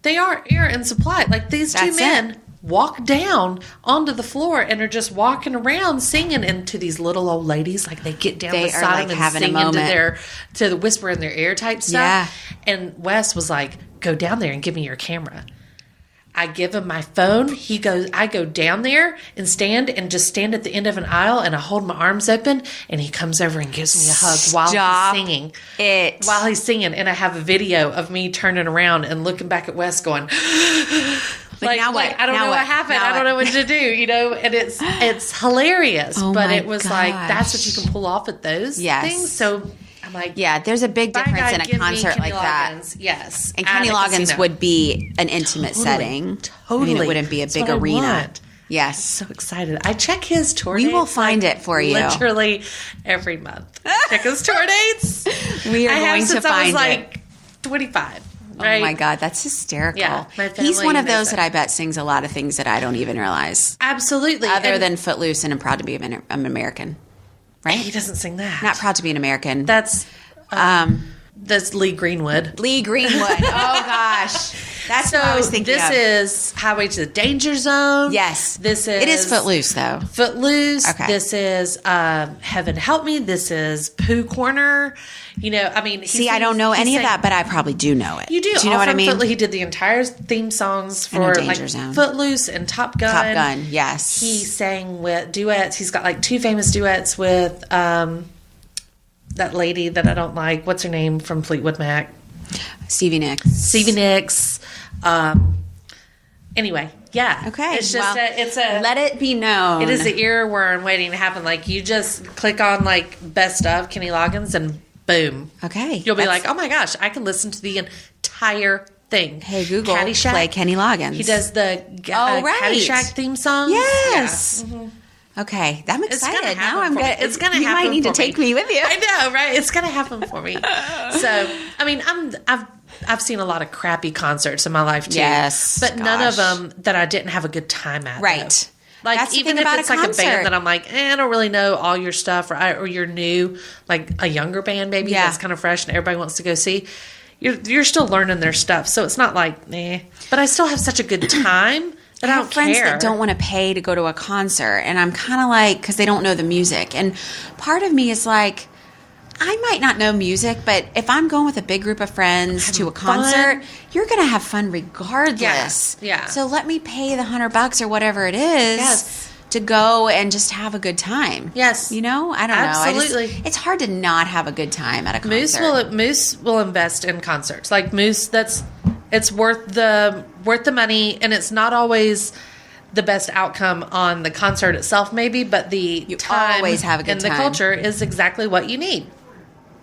they are air and supply. Like these two men walk down onto the floor and are just walking around singing into these little old ladies. Like they get down beside them and sing into to the whisper in their ear type stuff. Yeah. And Wes was like, go down there and give me your camera. I give him my phone. I go down there and stand at the end of an aisle and I hold my arms open and he comes over and gives me a hug while he's singing. While he's singing. And I have a video of me turning around and looking back at Wes going, now what? I don't know what happened. I don't know what to do, and it's hilarious. But it was like, that's what you can pull off at those things. So I'm like, there's a big difference in a concert like that. Yes. And Kenny Loggins would be an intimate setting. Totally. It wouldn't be a big arena. Yes. So excited. I check his tour dates. We will find it for you. Literally every month. Check his tour dates. We are going to find it. I was like 25. Right? Oh my God, that's hysterical. Yeah, he's one of those that I bet sings a lot of things that I don't even realize. Absolutely. Other than Footloose and I'm Proud to Be an American. Right? He doesn't sing that. Not Proud to Be an American. That's That's Lee Greenwood. Lee Greenwood. Oh gosh, that's what I was thinking. This is Highway to the Danger Zone. Yes, it is Footloose though. Footloose. Okay. This is Heaven Help Me. This is Pooh Corner. You know, I mean, I don't know any of that, but I probably do know it. You do. Do you know what I mean? He did the entire theme songs I know for Danger like Zone. Footloose and Top Gun. Top Gun. Yes. He sang with duets. He's got like 2 famous duets with that lady that I don't like. What's her name from Fleetwood Mac? Stevie Nicks. Anyway, yeah. Okay. It's just let it be known. It is the earworm waiting to happen. Like you just click on like best of Kenny Loggins and boom. Okay. You'll be like, oh my gosh, I can listen to the entire thing. Hey Google, Caddyshack. play Kenny Loggins. He does the right. Caddyshack theme song. Yes. Yeah. Mm-hmm. Okay, I'm excited. Now I'm gonna. It's gonna you happen. You might need to for take me. me with you. I know, right? It's gonna happen for me. So, I mean, I've seen a lot of crappy concerts in my life too. Yes, but none of them that I didn't have a good time at. Right. Though. Like that's even if it's like a band that I'm like, I don't really know all your stuff, or you're new, like a younger band maybe that's kind of fresh and everybody wants to go see. You're still learning their stuff, so it's not like, but I still have such a good time. But I have friends that don't want to pay to go to a concert, and I'm kind of like, because they don't know the music. And part of me is like, I might not know music, but if I'm going with a big group of friends to a concert, you're going to have fun regardless. Yeah. So let me pay the $100 or whatever it is to go and just have a good time. Yes. You know, I don't know. Absolutely. It's hard to not have a good time at a concert. Moose will invest in concerts. Like Moose, it's worth the money, and it's not always the best outcome on the concert itself, maybe, but the time always have a good and time. the culture is exactly what you need.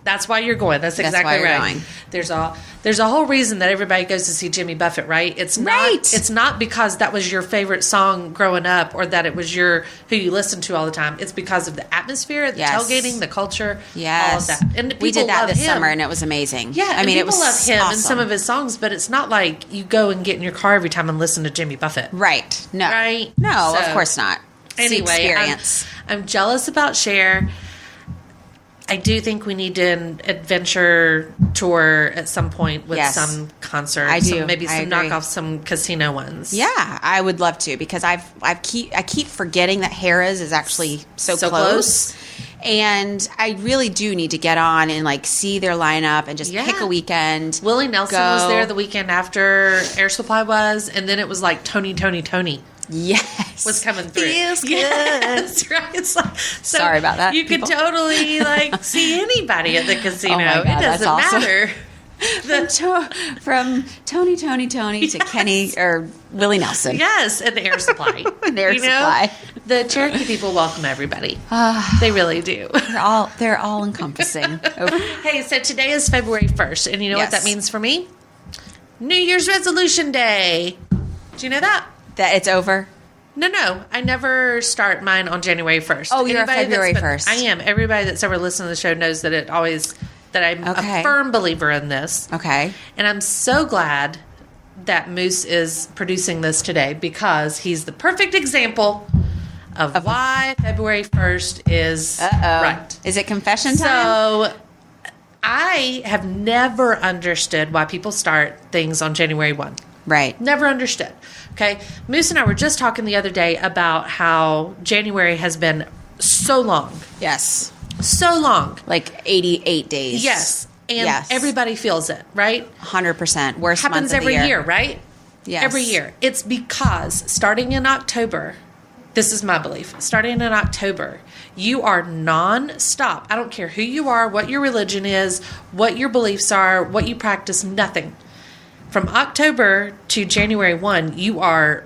That's why you're going. That's exactly why you're right. going. There's a whole reason that everybody goes to see Jimmy Buffett, right? It's not because that was your favorite song growing up, or that it was who you listened to all the time. It's because of the atmosphere, the tailgating, the culture, all of that. And we did that this him. summer, and it was amazing. Yeah, I mean, it was love him awesome. and some of his songs, but it's not like you go and get in your car every time and listen to Jimmy Buffett. Right. No. Right? No, So, of course not. It's the anyway, experience. I'm jealous about Cher. I do think we need an adventure tour at some point with some concerts. I do. Maybe I some agree. knock off some casino ones. Yeah, I would love to, because I keep forgetting that Harrah's is actually so close. And I really do need to get on and like see their lineup and just pick a weekend. Willie Nelson was there the weekend after Air Supply was, and then it was like Tony. Yes, was coming through. Feels good. Yes, right. It's like, so sorry about that. You could totally like see anybody at the casino. Oh my God, it doesn't that's awesome. matter. From Tony to Kenny or Willie Nelson. Yes, and Air Supply. Air Supply. The Cherokee people welcome everybody. They really do. They're all encompassing. Hey, so today is February 1st, and you know what that means for me? New Year's Resolution Day. Do you know that? That it's over? No. I never start mine on January 1st. Oh, you're a February 1st. I am. Everybody that's ever listened to the show knows that I'm a firm believer in this. Okay. And I'm so glad that Moose is producing this today, because he's the perfect example of why February 1st is right. Is it confession time? So I have never understood why people start things on January 1. Right. Never understood. Okay. Moose and I were just talking the other day about how January has been so long. Yes. So long. Like 88 days. Yes. And everybody feels it, right? 100%. Worst Happens month of every the year, right? Yes. Every year. It's because starting in October, this is my belief, starting in October, you are non-stop. I don't care who you are, what your religion is, what your beliefs are, what you practice, nothing. From October to January 1, you are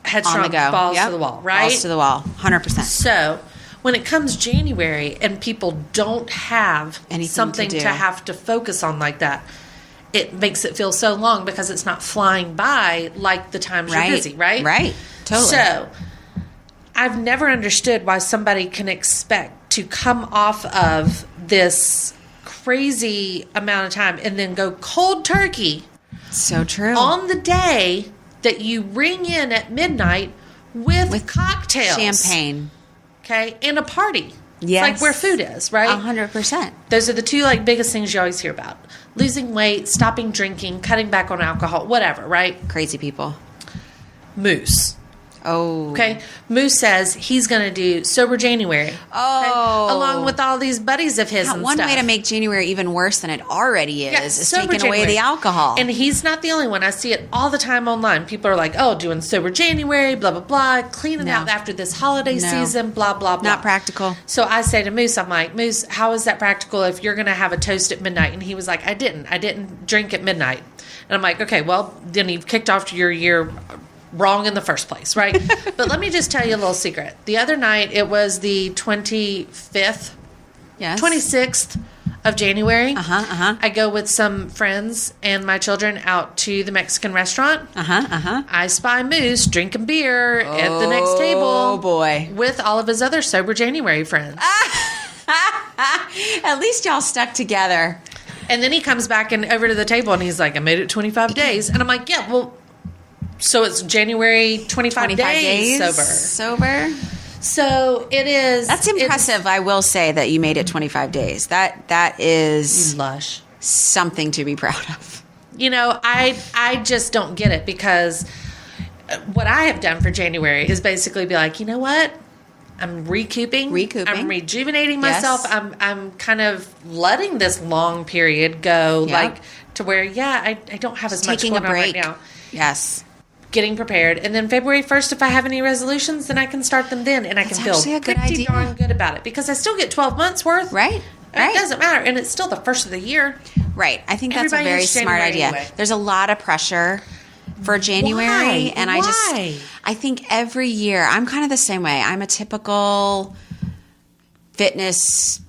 headstrong, balls to the wall, right? Balls to the wall, 100%. So when it comes January and people don't have something to have to focus on like that, it makes it feel so long, because it's not flying by like the times you're busy, right? Right, totally. So I've never understood why somebody can expect to come off of this crazy amount of time and then go cold turkey. So true. On the day that you ring in at midnight with cocktails. Champagne. Okay? And a party. Yes. It's like where food is, right? 100%. Those are the two like biggest things you always hear about. Losing weight, stopping drinking, cutting back on alcohol, whatever, right? Crazy people. Moose. Oh. Okay. Moose says he's going to do Sober January. Oh. Okay? Along with all these buddies of his and One stuff. way to make January even worse than it already is Sober taking away January. the alcohol. And he's not the only one. I see it all the time online. People are like, oh, doing Sober January, blah, blah, blah, cleaning out after this holiday season, blah, blah, blah. Not practical. So I say to Moose, I'm like, Moose, how is that practical if you're going to have a toast at midnight? And he was like, I didn't drink at midnight. And I'm like, okay, well, then you've kicked off your year wrong in the first place, right? But let me just tell you a little secret. The other night, it was the 26th of January. I go with some friends and my children out to the Mexican restaurant. I spy Moose drinking beer at the next table. Oh, boy. With all of his other Sober January friends. At least y'all stuck together. And then he comes back and over to the table and he's like, I made it 25 days. And I'm like, yeah, well, so it's January 25 days sober. So it is. That's impressive. I will say that you made it 25 days. That is lush. Something to be proud of. You know, I just don't get it because what I have done for January is basically be like, you know what? I'm recouping. I'm rejuvenating myself. Yes. I'm kind of letting this long period go, like to where, I don't have as much going on right now. Yes. Getting prepared, and then February 1st, if I have any resolutions, then I can start them then, and I can feel pretty darn good about it because I still get 12 months worth. Right. It doesn't matter, and it's still the first of the year. Right. I think that's Everybody a very hates smart January idea. anyway. There's a lot of pressure for January, Why? and I think every year I'm kind of the same way. I'm a typical fitness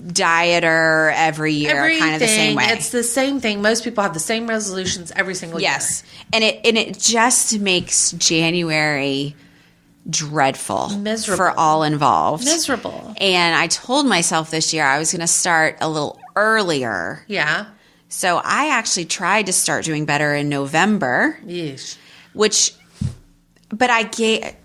dieter every year, kind of the same way. It's the same thing. Most people have the same resolutions every single year. Yes. And it just makes January dreadful. Miserable. For all involved. Miserable. And I told myself this year I was going to start a little earlier. Yeah. So I actually tried to start doing better in November. Yes. But I gave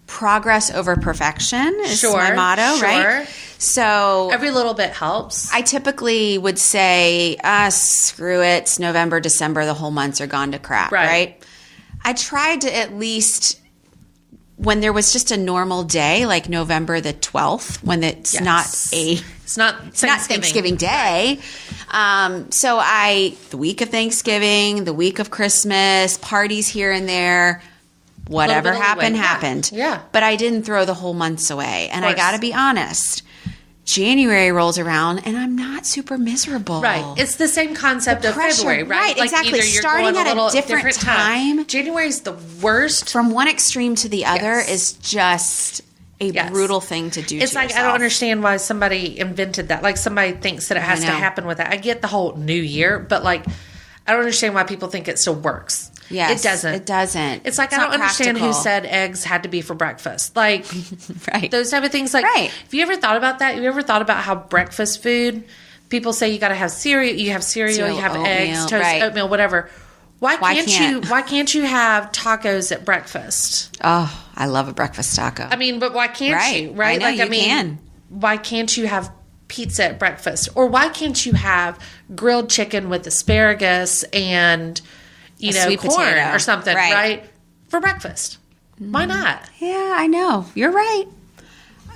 progress over perfection is my motto, right? So every little bit helps. I typically would say, screw it, it's November, December, the whole months are gone to crap, right? I tried to at least, when there was just a normal day, like November the 12th, when it's not Thanksgiving Day. So the week of Thanksgiving, the week of Christmas, parties here and there, whatever happened. Yeah. But I didn't throw the whole months away. And I got to be honest, January rolls around and I'm not super miserable. Right. It's the same concept of February, right? Right, like exactly. Either you're starting going at a different time. January's the worst. From one extreme to the other is just a brutal thing to do. It's like yourself. I don't understand why somebody invented that. Like somebody thinks that it has to happen with that. I get the whole new year, but like I don't understand why people think it still works. Yes, it doesn't. It doesn't. It's like I don't understand who said eggs had to be for breakfast. Like those type of things. Like, have you ever thought about that? Have you ever thought about how breakfast food? People say you got to have cereal. You have cereal. You have oatmeal, eggs, toast, oatmeal, whatever. Why can't you have tacos at breakfast? Oh, I love a breakfast taco. I mean, but why can't you? Right? I know, can. Why can't you have pizza at breakfast? Or why can't you have grilled chicken with asparagus and sweet corn potato or something, right? For breakfast. Why not? Yeah, I know. You're right.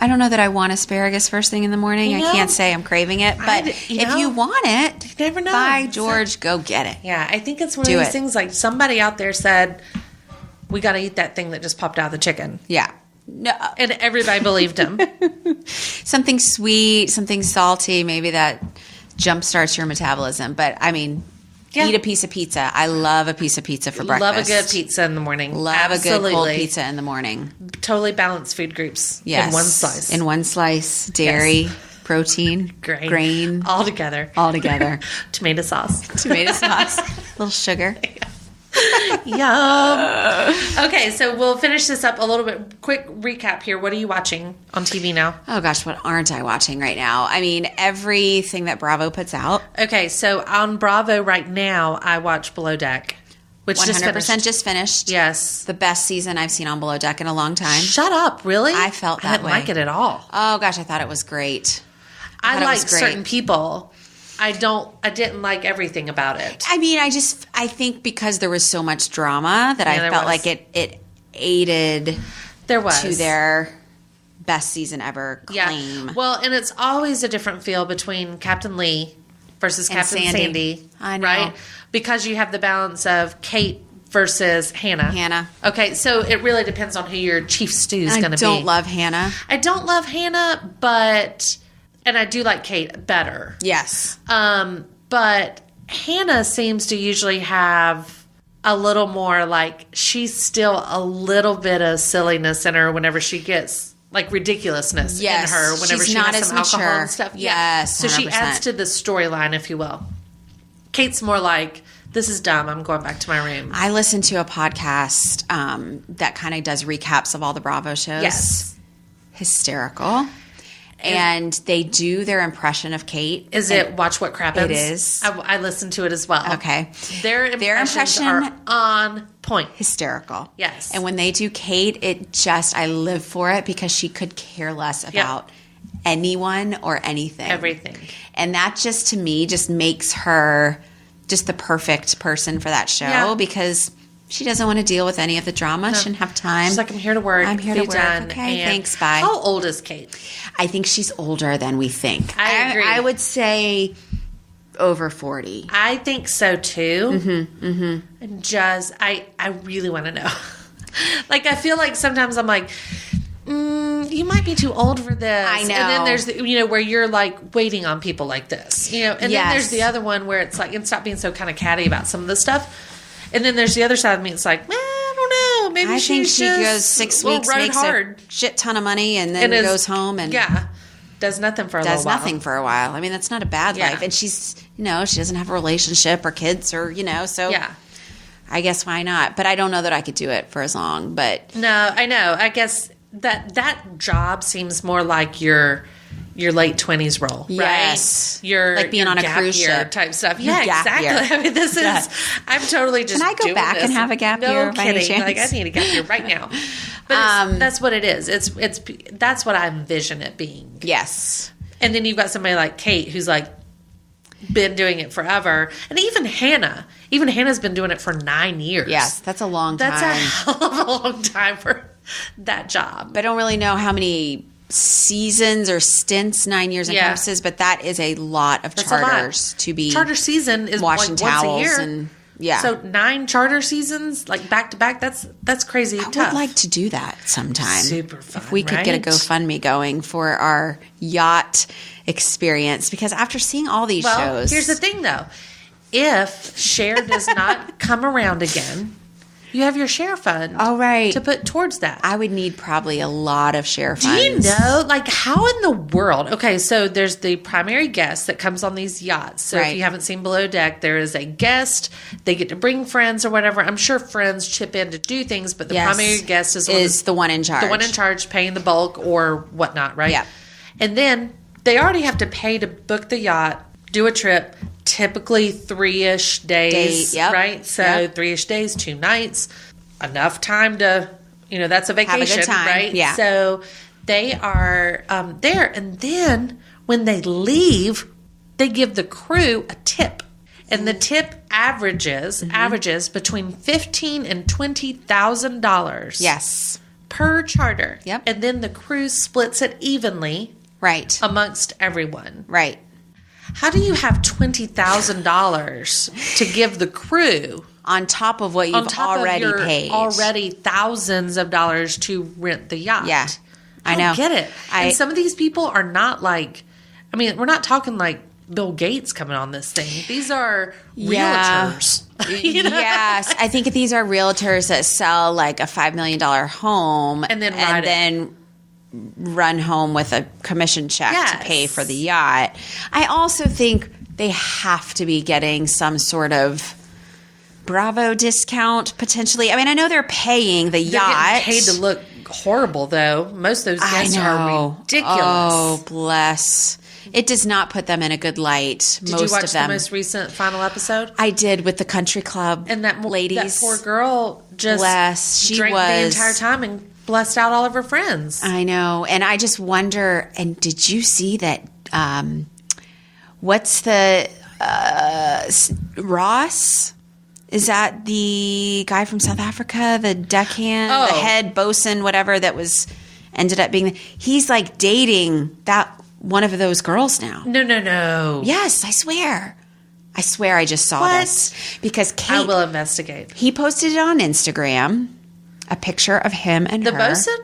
I don't know that I want asparagus first thing in the morning. I can't say I'm craving it, but if you want it, you never know. By George, go get it. Yeah, I think it's one of these things like somebody out there said, we got to eat that thing that just popped out of the chicken. Yeah. No. And everybody believed him. Something sweet, something salty, maybe that jumpstarts your metabolism. But I mean, eat a piece of pizza. I love a piece of pizza for breakfast. Love a good pizza in the morning. Love a good cold pizza in the morning. Totally balanced food groups in one slice. In one slice. Dairy, protein, grain. All together. Tomato sauce. A little sugar. Yum. Okay, so we'll finish this up a little bit. Quick recap here. What are you watching on TV now? Oh gosh, what aren't I watching right now? I mean, everything that Bravo puts out. Okay, so on Bravo right now, I watch Below Deck. which 100% just finished. Yes. The best season I've seen on Below Deck in a long time. Shut up, really? I felt that way. I didn't like it at all. Oh, gosh, I thought it was great. I like certain people. I didn't like everything about it. I mean, I think because there was so much drama that I felt like it aided to their best season ever claim. Yeah. Well, and it's always a different feel between Captain Lee versus Captain Sandy. I know. Right? Because you have the balance of Kate versus Hannah. Okay, so it really depends on who your chief stew is going to be. I don't love Hannah. I don't love Hannah, and I do like Kate better. Yes. But Hannah seems to usually have a little more, like, she's still a little bit of silliness in her whenever she gets, like, ridiculousness in her whenever she has some alcohol and stuff. Yes, so she adds to the storyline, if you will. Kate's more like, this is dumb, I'm going back to my room. I listened to a podcast that kind of does recaps of all the Bravo shows. Yes. Hysterical. And they do their impression of Kate. Is it Watch What Crappens? It is. I listened to it as well. Okay. Their impressions are on point. Hysterical. Yes. And when they do Kate, I live for it because she could care less about anyone or anything. Everything. And that just, to me, just makes her just the perfect person for that show because she doesn't want to deal with any of the drama. She didn't have time. She's like, I'm here to work. I'm here to work. Done. Okay, And thanks, bye. How old is Kate? I think she's older than we think. I agree. I would say over 40. I think so too. And I really want to know. Like, I feel like sometimes I'm like, you might be too old for this. I know. And then there's, where you're like waiting on people like this, and then there's the other one where it's like, and stop being so kind of catty about some of the stuff. And then there's the other side of me. It's like, I don't know. Maybe I think she just goes 6 weeks, makes a shit ton of money, and then goes home and does nothing for a little while. Does nothing for a while. I mean, that's not a bad life. And she's, she doesn't have a relationship or kids or, so I guess why not? But I don't know that I could do it for as long. But no, I know. I guess that job seems more like your late 20s role, yes. right? Your like being on a gap cruise year ship type stuff. Your Yeah, gap exactly. year. I mean, this is. I'm totally just. Can I go doing back this. and have a gap year? No by any kidding. chance? Like, I need a gap year right now. But that's what it is. It's that's what I envision it being. Yes. And then you've got somebody like Kate who's like been doing it forever, and even Hannah. Even Hannah's been doing it for 9 years. Yes, that's a long time. That's a hell of a long time for that job. But I don't really know how many seasons or stints 9 years encompasses, but that is a lot of charters to be. Charter season is washing like towels once a year. and So 9 charter seasons, like back to back. That's crazy. I would like to do that sometime. Super fun. If we could get a GoFundMe going for our yacht experience, because after seeing all these shows, here's the thing though: if Cher does not come around again, you have your Cher fund. All right. To put towards that. I would need probably a lot of Cher funds. Do you know, like, how in the world? Okay, so there's the primary guest that comes on these yachts. So if you haven't seen Below Deck, there is a guest. They get to bring friends or whatever. I'm sure friends chip in to do things, but the primary guest is the one in charge. The one in charge, paying the bulk or whatnot, right? Yeah. And then they already have to pay to book the yacht, do a trip, typically 3-ish days, right? So 3-ish days, 2 nights, enough time to, that's a vacation, have a good time. Right? Yeah. So they are there. And then when they leave, they give the crew a tip. And the tip averages between $15,000 and $20,000. Yes. Per charter. Yep. And then the crew splits it evenly. Right. Amongst everyone. Right. How do you have $20,000 to give the crew on top of what you've already paid? Already thousands of dollars to rent the yacht. Yeah, I know. I get it. And some of these people are not like, we're not talking like Bill Gates coming on this thing. These are realtors. Yes, I think these are realtors that sell like a $5 million home and then run home with a commission check to pay for the yacht. I also think they have to be getting some sort of Bravo discount potentially. I know they're paying the yacht. Getting paid to look horrible though. Most of those guests are ridiculous. Oh, bless. It does not put them in a good light. Did most you watch of them. the most recent final episode? I did with the country club And that ladies. that poor girl just She drank was the entire time and blessed out all of her friends. I know, and I just wonder. And did you see that? What's the Ross? Is that the guy from South Africa, the deckhand, the head bosun, whatever that was ended up being? He's like dating that one of those girls now. No. Yes, I swear. I just saw this because Kate. I will investigate. He posted it on Instagram, a picture of him and The her. bosun?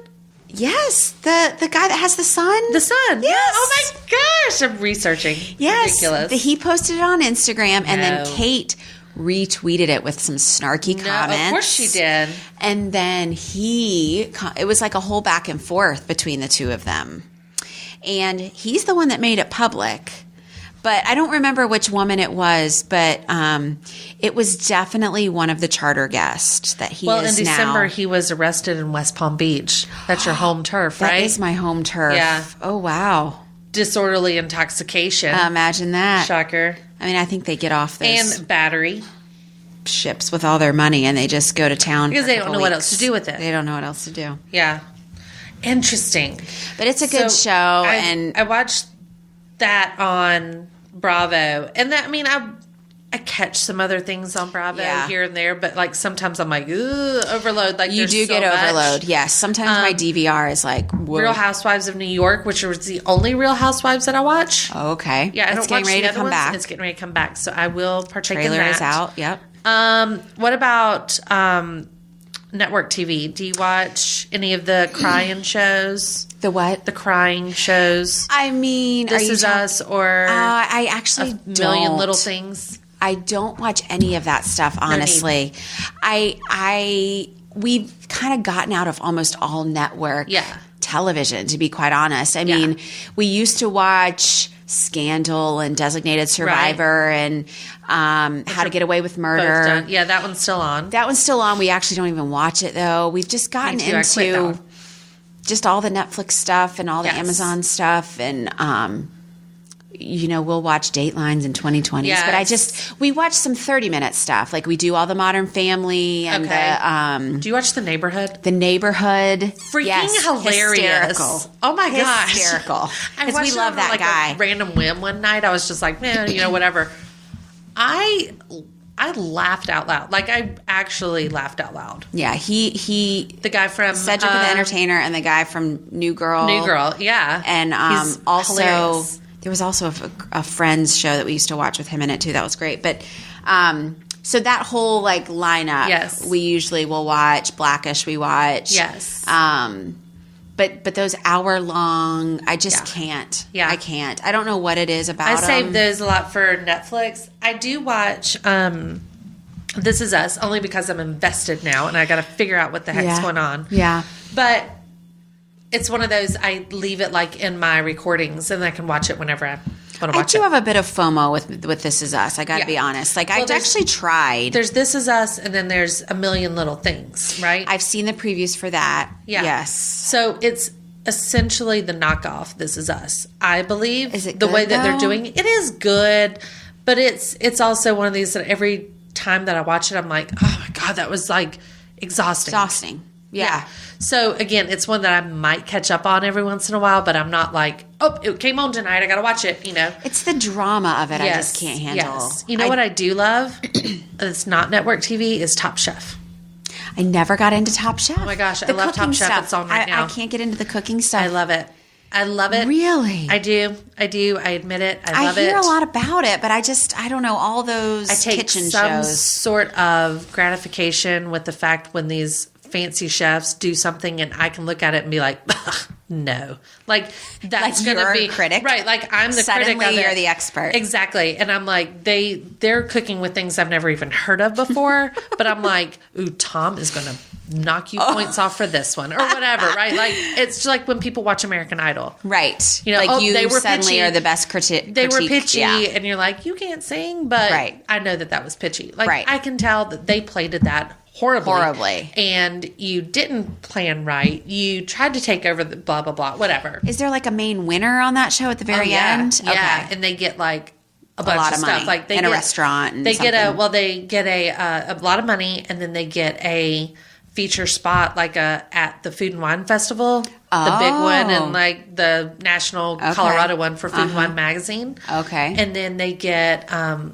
Yes, the guy that has the son. The son. Yes. Oh my gosh, I'm researching. Yes, Ridiculous. he posted it on Instagram, and then No. Kate retweeted it with some snarky comments. Of course she did. And then it was like a whole back and forth between the two of them. And he's the one that made it public. But I don't remember which woman it was, but it was definitely one of the charter guests that he is now. Well, in December, he was arrested in West Palm Beach. That's your home turf, right? That is my home turf. Yeah. Oh, wow. Disorderly intoxication. Imagine that. Shocker. I mean, I think they get off those And battery. ships with all their money and they just go to town Because for they a don't couple know what weeks. else to do with it. They don't know what else to do. Yeah. Interesting. But it's a good So, show, I and watched that on Bravo. And that, I mean, I catch some other things on Bravo Yeah. here and there, but like sometimes I'm like, ooh, overload. Like you there's do so get much. overload. Yes, sometimes my DVR is like, whoa. Real Housewives of New York, which was the only Real Housewives that I watch. Oh, okay. Yeah, I it's don't getting watch ready the to other come ones. back. It's getting ready to come back, so I will partake Trailer in that. is out. Yep. What about network TV? Do you watch any of the crying shows? The what? The crying shows? I mean, This are you Is Us or I actually A Million don't. Little Things? I don't watch any of that stuff, honestly. We've kind of gotten out of almost all network television, to be quite honest. I mean, we used to watch Scandal and Designated Survivor and How to Get Away with Murder. Yeah, that one's still on. That one's still on. We actually don't even watch it, though. We've just gotten Me too. I quit that into one. just all the Netflix stuff and all the Yes. Amazon stuff, and we'll watch Datelines and 2020s. Yes. But we watch some 30-minute stuff. Like we do all the Modern Family and Do you watch The Neighborhood? the Neighborhood. Freaking Yes, hilarious. hysterical. Oh my gosh. Hysterical. I Because we watched it love on, that like, guy. a random whim one night. I was just like, man, whatever. I laughed out loud. Like I actually laughed out loud. Yeah, he The guy from Cedric the Entertainer and the guy from New Girl. New Girl, yeah. And He's also, hilarious. there was also a Friends show that we used to watch with him in it too. That was great. But so that whole like lineup, Yes. we usually will watch. Blackish, we watch. Yes. But those hour long, I just can't. Yeah. I can't. I don't know what it is about I save them. those a lot for Netflix. I do watch This Is Us only because I'm invested now and I got to figure out what the heck's going on. Yeah. But it's one of those, I leave it like in my recordings and I can watch it whenever I want to I watch do it. have a bit of FOMO with This Is Us. I got to Yeah. be honest. Like Well, I actually tried. There's This Is Us and then there's A Million Little Things, right? I've seen the previews for that. Yeah. Yes. So it's essentially the knockoff This Is Us, I believe. Is it the good, way that they're though? doing it is good, but it's also one of these that every time that I watch it, I'm like, oh my god, that was like exhausting. Exhausting. Yeah. So again, it's one that I might catch up on every once in a while, but I'm not like, oh, it came on tonight, I got to watch it. It's the drama of it I just can't handle. Yes. You know what I do love? It's not network TV. Is Top Chef. I never got into Top Chef. Oh my gosh, I The love Top cooking Chef. stuff. It's on right now. I can't get into the cooking stuff. I love it. I love it. Really? I do. I admit it. I love it. I hear a lot about it, but I don't know, all those I take kitchen some shows. sort of gratification with the fact when these fancy chefs do something and I can look at it and be like, no. Like that's Like going to you're be a critic? right. Like I'm the Suddenly critic of it. you're the expert. Exactly. And I'm like, they're cooking with things I've never even heard of before. But I'm like, ooh, Tom is going to knock you points off for this one or whatever, right? Like it's just like when people watch American Idol. Right. You know, like they you were suddenly pitchy. are the best critic. They were pitchy Yeah. and you're like, you can't sing, but Right. I know that was pitchy. Like Right. I can tell that they played that horribly. And you didn't plan right. You tried to take over the blah, blah, blah, whatever. Is there like a main winner on that show at the very end? Yeah. And they get like a bunch lot of of stuff. money. Like they And a get, restaurant and they something. get a lot of money and then they get a feature spot like at the Food and Wine Festival, the big one, and like the national Colorado one for Food and Wine magazine. Okay. And then they get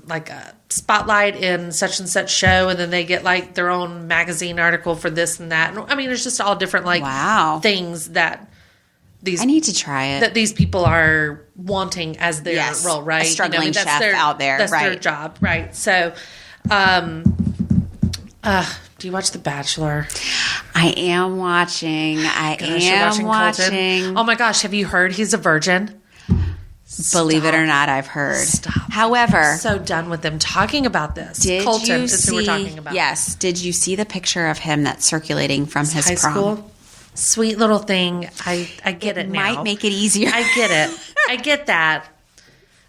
like a spotlight in such and such show, and then they get like their own magazine article for this and that. And, I mean, it's just all different like things that these I need to try it. that these people are wanting as their Yes, role, right? a struggling that's chef out there, That's their right. job, right? So, do you watch The Bachelor? I am watching. Gosh, you're watching Colton. Oh my gosh, have you heard he's a virgin? Believe it or not, I've heard. Stop. However, So done with them talking about this. did Colton you is see? who we're talking about. Yes. Did you see the picture of him that's circulating from his High prom? school. Sweet little thing. I get it now. Might make it easier. I get it. I get that.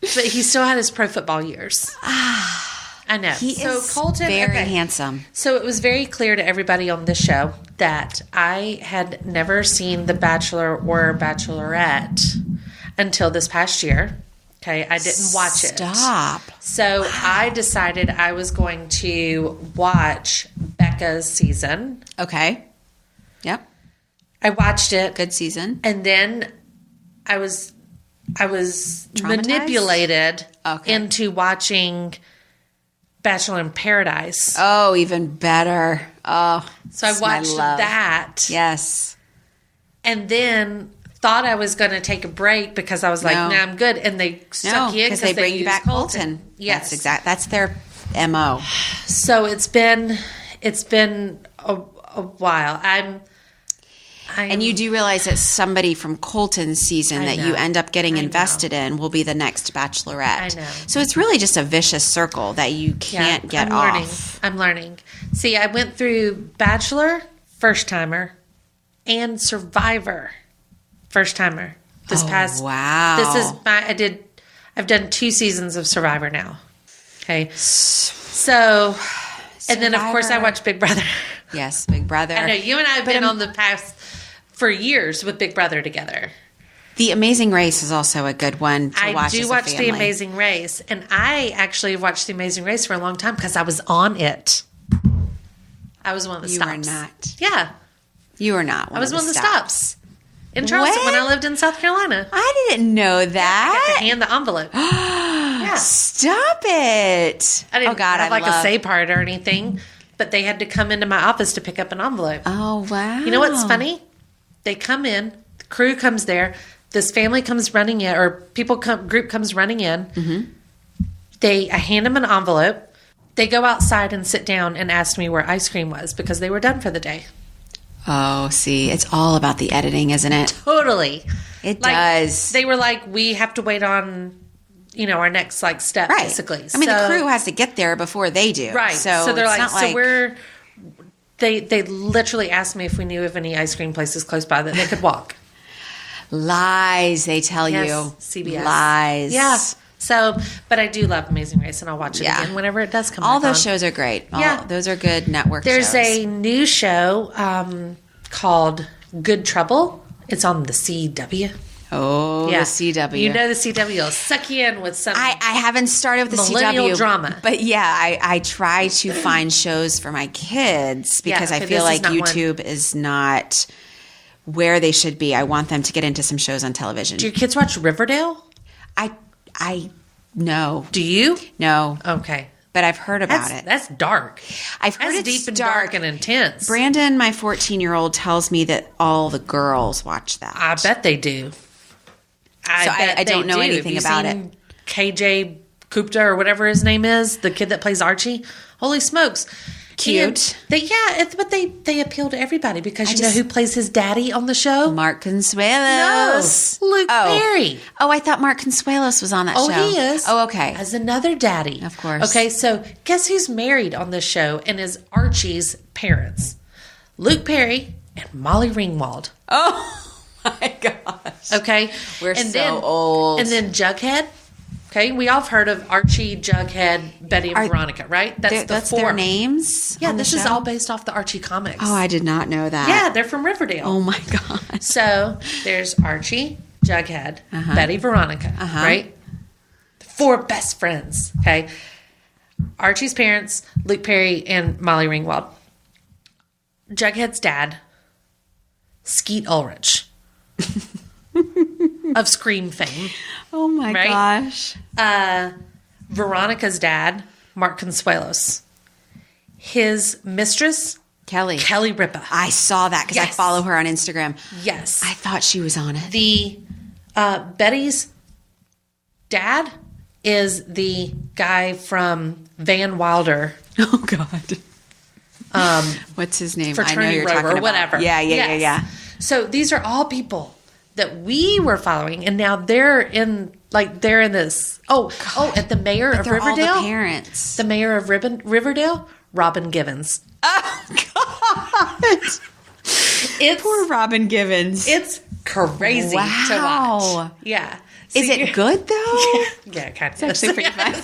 But he still had his pro football years. I know. He so is Colton, very okay. handsome. So it was very clear to everybody on this show that I had never seen The Bachelor or Bachelorette until this past year. Okay, I didn't watch it. Stop. So I decided I was going to watch Becca's season. Okay. Yep. I watched it. Good season. And then I was Traumatized? manipulated Okay. into watching Bachelor in Paradise. Oh, even better. Oh, So I it's my watched love. that. Yes. And then thought I was going to take a break because I was like, No. nah, I'm good. And they No, suck you in because they bring you use back Colton. Yes. That's their MO. So it's been a while. And you do realize that somebody from Colton's season I that know. you end up getting I know. invested in will be the next Bachelorette. I know. So it's really just a vicious circle that you can't get off. I'm learning. See, I went through Bachelor, first timer, and Survivor, first timer. Wow. This is I've done 2 seasons of Survivor now. Okay. So, and then of course I Survivor. watched Big Brother. Yes, Big Brother. I know you and I have been on the path for years with Big Brother together. The Amazing Race is also a good one to I watch do as a watch The family. Amazing Race, and I actually have watched The Amazing Race for a long time because I was on it. I was one of the You stops. were not. Yeah, You were not. I was one of the stops in Charleston when I lived in South Carolina. I didn't know I got that. to hand the envelope. Yeah, Stop it. I didn't oh God, have I like love. a say part or anything, but they had to come into my office to pick up an envelope. Oh wow. You know what's funny? They come in, the crew comes there, this family comes running in, or group comes running in. Mm-hmm. I hand them an envelope. They go outside and sit down and ask me where ice cream was because they were done for the day. Oh, see, it's all about the editing, isn't it? Totally. It Like, does. They were like, we have to wait on, our next step, Right. basically. I mean, the So- crew has to get there before they do. Right. So they're it's like, not like we're. They literally asked me if we knew of any ice cream places close by that they could walk. lies. They tell Yes, you CBS. lies. Yeah. So, but I do love Amazing Race, and I'll watch it Yeah. again whenever it does come. All back those on. shows are great. Yeah. Those are good network There's shows. a new show called Good Trouble. It's on the CW. Oh, Yeah, the CW. You know the CW will suck you in with some. I haven't started with the Millennial CW drama. but yeah, I try to find shows for my kids because Yeah, I but feel this is like not one. YouTube is not where they should be. I want them to get into some shows on television. Do your kids watch Riverdale? I no, Do you? no, Okay, but I've heard about it. That's dark. I've heard That's it's deep and dark and intense. Brandon, my 14-year-old, tells me that all the girls watch that. I bet they do. I don't know anything about it. KJ Kupta or whatever his name is, the kid that plays Archie. Holy smokes. Cute. But they appeal to everybody because you know who plays his daddy on the show? Mark Consuelos. No, Luke Perry. Oh, I thought Mark Consuelos was on that Oh, show. he is. Oh, okay. As another daddy. Of course. Okay, so guess who's married on this show and is Archie's parents? Luke Perry, and Molly Ringwald. Oh my gosh. Okay. We're so old. And then Jughead. Okay. We all have heard of Archie, Jughead, Betty, and Veronica, right? That's their names? Yeah, this is all based off the Archie comics. Oh, I did not know that. Yeah, they're from Riverdale. Oh my God. So there's Archie, Jughead, Betty, Veronica, right? 4 best friends. Okay. Archie's parents, Luke Perry and Molly Ringwald. Jughead's dad, Skeet Ulrich of Scream fame. Oh my gosh. Veronica's dad, Mark Consuelos. His mistress, Kelly Ripa. I saw that because I follow her on Instagram. Yes. I thought she was on it. The Betty's dad is the guy from Van Wilder. Oh God. What's his name? I know you're talking about. Whatever. Yeah. So these are all people that we were following, and now they're in this. And the mayor of Riverdale. All the parents. The mayor of Riverdale, Robin Givens. Oh God. Poor Robin Givens. It's crazy to watch. Yeah. So is it good though? Yeah, kind of. It's actually pretty fun.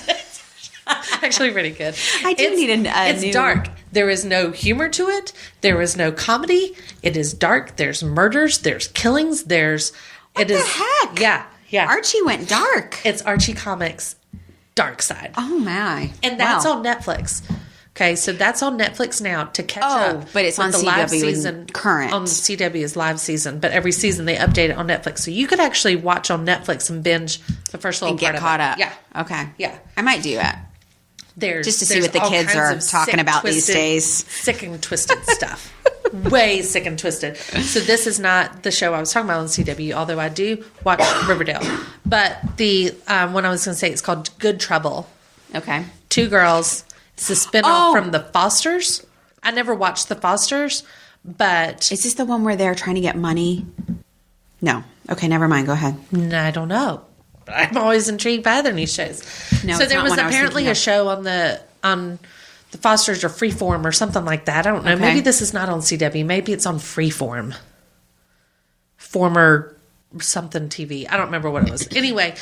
Actually pretty good. I do need a It's new... dark. There is no humor to it. There is no comedy. It is dark. There's murders. There's killings. What the heck? Yeah. Archie went dark. It's Archie Comics' dark side. Oh my. And that's on Netflix. Okay, so that's on Netflix now to catch up. But it's on the CW live season. current. On CW's live season, but every season they update it on Netflix. So you could actually watch on Netflix and binge the first little and get part caught of it. up. Yeah. Okay. Yeah. I might do it. Just to see what the all kids kinds are of talking sick, about these twisted, days. Sick and twisted stuff. Way sick and twisted. So this is not the show I was talking about on CW, although I do watch Riverdale. But the one I was going to say, it's called Good Trouble. Okay. 2 girls. It's a spinoff from The Fosters. I never watched The Fosters, but... Is this the one where they're trying to get money? No. Okay, never mind. Go ahead. I don't know. But I'm always intrigued by other news shows. No, so it's there not was one I was apparently thinking a of. show on the Fosters or Freeform or something like that. I don't know. Okay. Maybe this is not on CW. Maybe it's on Freeform. Former something TV. I don't remember what it was. Anyway,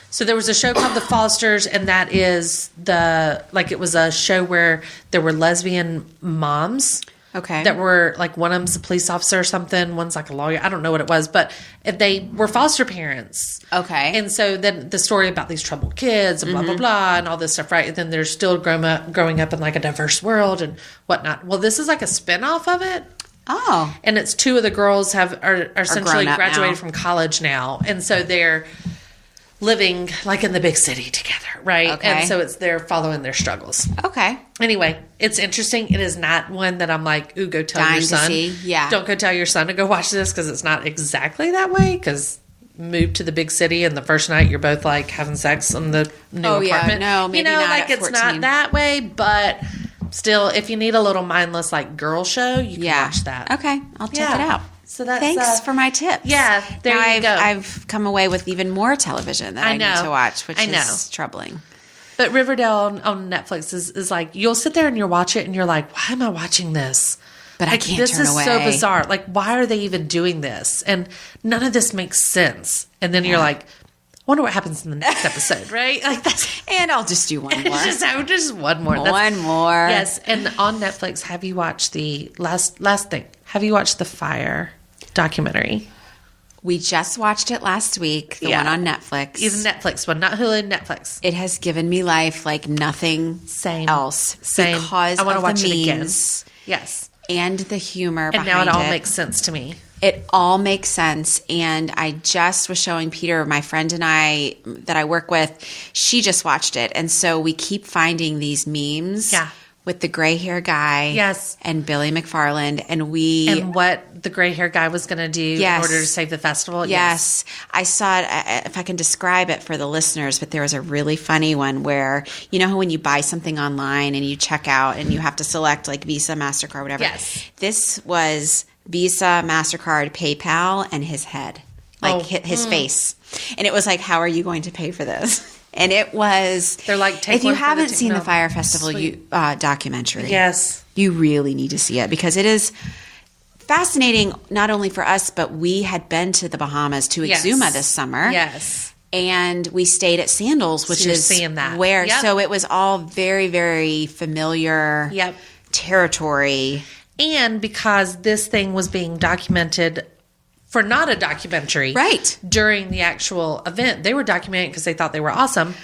so there was a show called The Fosters, and that is it was a show where there were lesbian moms. Okay. That were like, one of them's a police officer or something, one's like a lawyer. I don't know what it was, but they were foster parents. Okay. And so then the story about these troubled kids and blah, blah, blah, and all this stuff, right? And then they're still growing up in like a diverse world and whatnot. Well, this is like a spinoff of it. Oh. And it's 2 of the girls are essentially grown up graduated now. from college now. And so they're living like in the big city together, right? Okay. And so they're following their struggles. Okay. Anyway, it's interesting. It is not one that I'm like, ooh, go tell Dying your to son. see. Yeah. Don't go tell your son to go watch this, because it's not exactly that way. Because move to the big city and the first night you're both like having sex in the new apartment. No, maybe not like at it's 14. not that way, but still, if you need a little mindless like girl show, you can watch that. Okay, I'll check it out. So that's Thanks for my tips. Yeah, there now you go. I've come away with even more television that I need to watch, which is troubling. But Riverdale on Netflix is like, you'll sit there and you'll watch it and you're like, why am I watching this? But like, I can't this turn away. This is so bizarre. Like, why are they even doing this? And none of this makes sense. And then you're like, I wonder what happens in the next episode, right? Like that's, and I'll just do one more. just one more. One more. Yes. And on Netflix, have you watched the last thing? Have you watched the Fire documentary? We just watched it last week, the one on Netflix. It's a Netflix one, not Hulu, Netflix. It has given me life like nothing else. Same. Because I want to of watch the it again. memes Yes. and the humor And behind now it all makes sense to me. It all makes sense. And I just was showing Peter, my friend and I that I work with, she just watched it. And so we keep finding these memes with the gray hair guy and Billy McFarland. And what the gray hair guy was going to do in order to save the festival. Yes. I saw it, if I can describe it for the listeners, but there was a really funny one where, you know how when you buy something online and you check out and you have to select like Visa, MasterCard, whatever. Yes. This was Visa, MasterCard, PayPal, and his head, like his face. And it was like, how are you going to pay for this? And it was, they're like, take if you one for haven't the seen the Fire Festival documentary. Yes. You really need to see it because it is fascinating, not only for us, but we had been to the Bahamas to Exuma this summer. Yes. And we stayed at Sandals, which is seeing that. where, Yep. so it was all very, very familiar territory. And because this thing was being documented for not a documentary. Right. During the actual event, they were documenting because they thought they were awesome.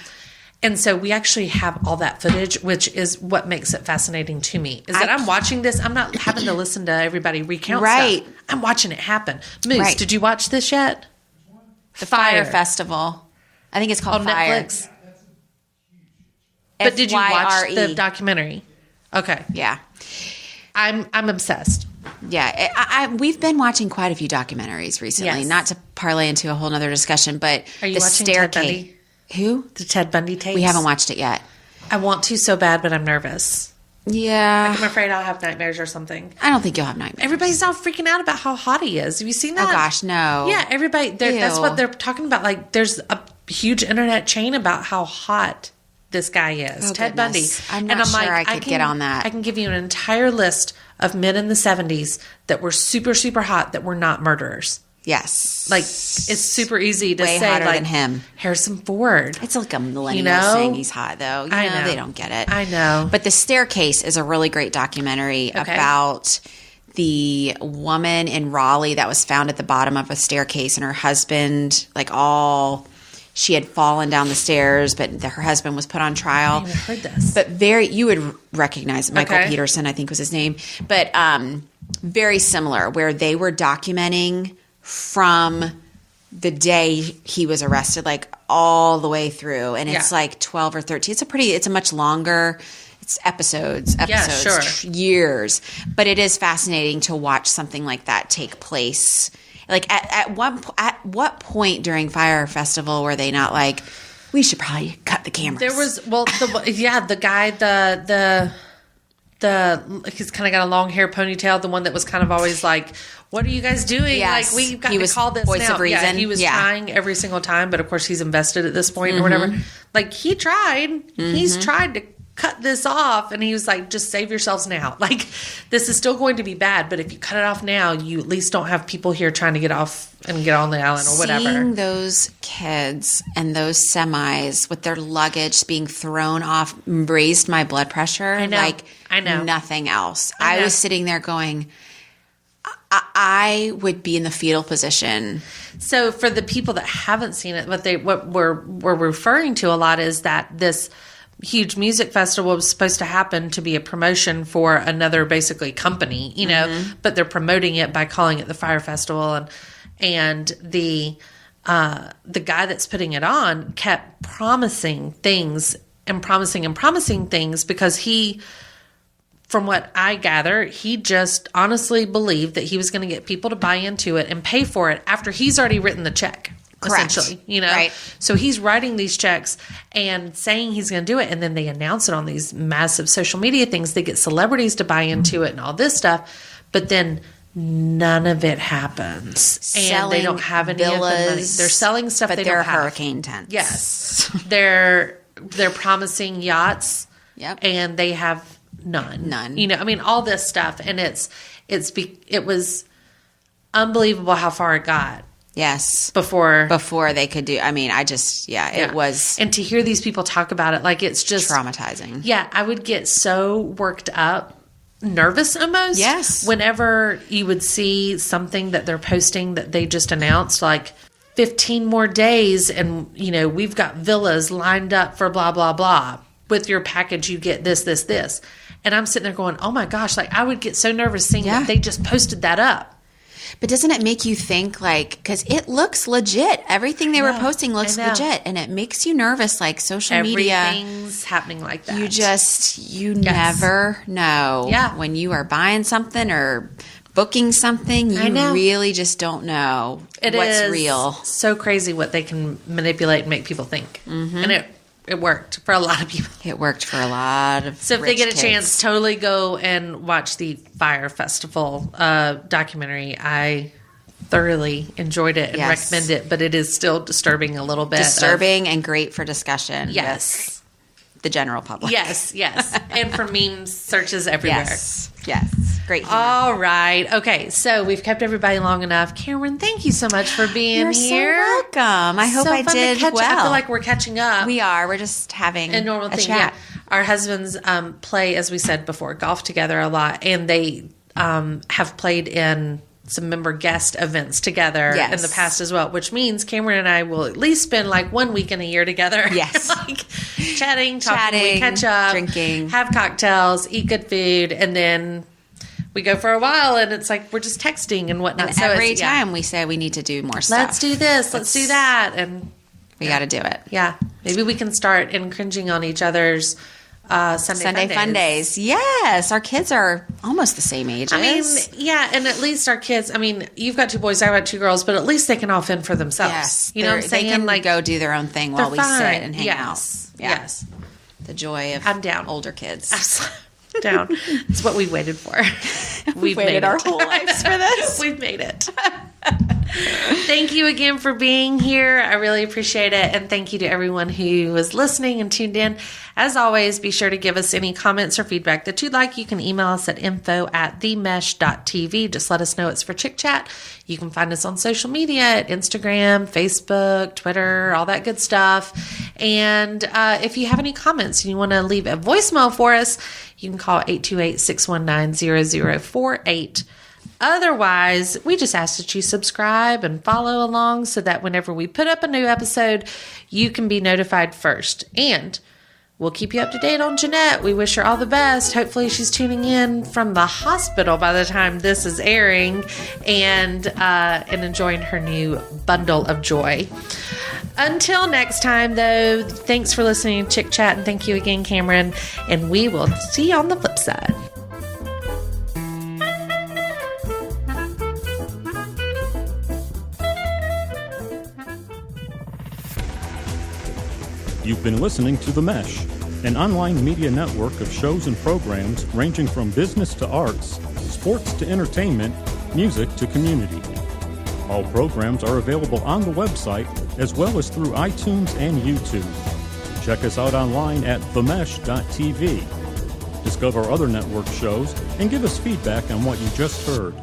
And so we actually have all that footage, which is what makes it fascinating to me. Is that I'm watching this. I'm not having to listen to everybody recount stuff. I'm watching it happen. Moose, did you watch this yet? The Fire Festival. I think it's called on Fire. Netflix. But did you watch the documentary? Okay. Yeah. I'm obsessed. Yeah. We've been watching quite a few documentaries recently. Yes. Not to parlay into a whole nother discussion, but Are you the watching staircase. Ted Bundy? Who? The Ted Bundy tapes? We haven't watched it yet. I want to so bad, but I'm nervous. Yeah. I'm afraid I'll have nightmares or something. I don't think you'll have nightmares. Everybody's all freaking out about how hot he is. Have you seen that? Oh, gosh, no. Yeah, everybody. That's Ew. what they're talking about. Like, there's a huge internet chain about how hot this guy is, Oh, Ted goodness. Bundy. I'm not sure I could get on that. I can give you an entire list of men in the 70s that were super, super hot that were not murderers. Yes. Like, it's super easy to Way say, hotter like, than him. Harrison Ford. It's like a millennial You know? saying he's hot, though. I know. They don't get it. I know. But The Staircase is a really great documentary about the woman in Raleigh that was found at the bottom of a staircase, and her husband, she had fallen down the stairs, but her husband was put on trial. I haven't heard this. But you would recognize it. Michael Peterson, I think was his name. But very similar, where they were documenting from the day he was arrested, like all the way through. And it's like 12 or 13. It's a much longer, it's episodes, years. But it is fascinating to watch something like that take place. Like at what point during Fire Festival were they not like, we should probably cut the cameras? There was, the guy, he's kind of got a long hair ponytail, the one that was kind of always like, what are you guys doing? Yes. Like, we've got He to was call this voice now. of reason. Yeah, he was trying every single time, but of course he's invested at this point or whatever. Like, he tried. He's tried to cut this off, and he was like, just save yourselves now. Like, this is still going to be bad, but if you cut it off now, you at least don't have people here trying to get off and get on the island or whatever. Seeing those kids and those semis with their luggage being thrown off raised my blood pressure. I know. Like I know. nothing else. I know. I was sitting there going, I would be in the fetal position. So for the people that haven't seen it, what we're referring to a lot is that this huge music festival was supposed to happen to be a promotion for another basically company, you know, but they're promoting it by calling it the Fire Festival, and the guy that's putting it on kept promising things and promising things because he, from what I gather, he just honestly believed that he was going to get people to buy into it and pay for it after he's already written the check. Correct. Essentially, you know? Right. So he's writing these checks and saying he's going to do it. And then they announce it on these massive social media things. They get celebrities to buy into it and all this stuff. But then none of it happens. And they don't have any of the money. They're selling stuff but they they're don't have. hurricane tents. Yes. They're promising yachts. Yep. And they have none. You know, I mean, all this stuff. And it was unbelievable how far it got. Yes. Before they could do, it was. And to hear these people talk about it, like, it's just traumatizing. Yeah, I would get so worked up, nervous almost. Yes. Whenever you would see something that they're posting that they just announced, like 15 more days and, you know, we've got villas lined up for blah, blah, blah. With your package, you get this, this, this. And I'm sitting there going, oh my gosh, like, I would get so nervous seeing that they just posted that up. But doesn't it make you think, like, because it looks legit. Everything they were posting looks legit. And it makes you nervous, like social media. Everything's happening like that. You never know. Yeah. When you are buying something or booking something, you really just don't know what's real. So crazy what they can manipulate and make people think. And it worked for a lot of people. It worked for a lot of So if they get a kids. chance, totally go and watch the Fire Festival documentary. I thoroughly enjoyed it and recommend it, but it is still disturbing a little bit. Disturbing and great for discussion. Yes. the general public. Yes. And for memes searches everywhere. Yes. Great humor. All right. Okay. So we've kept everybody long enough. Cameron, thank you so much for being You're here. so welcome. I hope I did catch well. I feel like we're catching up. We are. We're just having a normal thing. chat. Yeah. Our husbands play, as we said before, golf together a lot, and they have played in some member guest events together in the past as well, which means Cameron and I will at least spend like 1 week in a year together. Yes. Like chatting, we catch up, drinking, have cocktails, eat good food, and then we go for a while and it's like we're just texting and whatnot. And so every time we say we need to do more stuff. Let's do this, let's do that. And we got to do it. Yeah. Maybe we can start cringing on each other's Sunday Fundays. Yes, our kids are almost the same ages. I mean, yeah, and at least our kids. I mean, you've got 2 boys, I've got 2 girls, but at least they can all fend for themselves. Yes, you know what I'm saying? They can like go do their own thing while we sit and hang out. Yes, the joy of I'm down. Older kids. Absolutely. Down. It's what we waited for. We've waited our whole lives for this. We've made it. Thank you again for being here. I really appreciate it. And thank you to everyone who was listening and tuned in. As always, be sure to give us any comments or feedback that you'd like. You can email us at info@themesh.tv. Just let us know it's for ChickChat. You can find us on social media at Instagram, Facebook, Twitter, all that good stuff. And if you have any comments and you want to leave a voicemail for us, you can call 828-619-0048. Otherwise, we just ask that you subscribe and follow along so that whenever we put up a new episode, you can be notified first. And we'll keep you up to date on Janette. We wish her all the best. Hopefully she's tuning in from the hospital by the time this is airing and enjoying her new bundle of joy. Until next time, though, thanks for listening to ChickChat, and thank you again, Cameron, and we will see you on the flip side. You've been listening to The Mesh, an online media network of shows and programs ranging from business to arts, sports to entertainment, music to community. All programs are available on the website as well as through iTunes and YouTube. Check us out online at themesh.tv. Discover other network shows and give us feedback on what you just heard.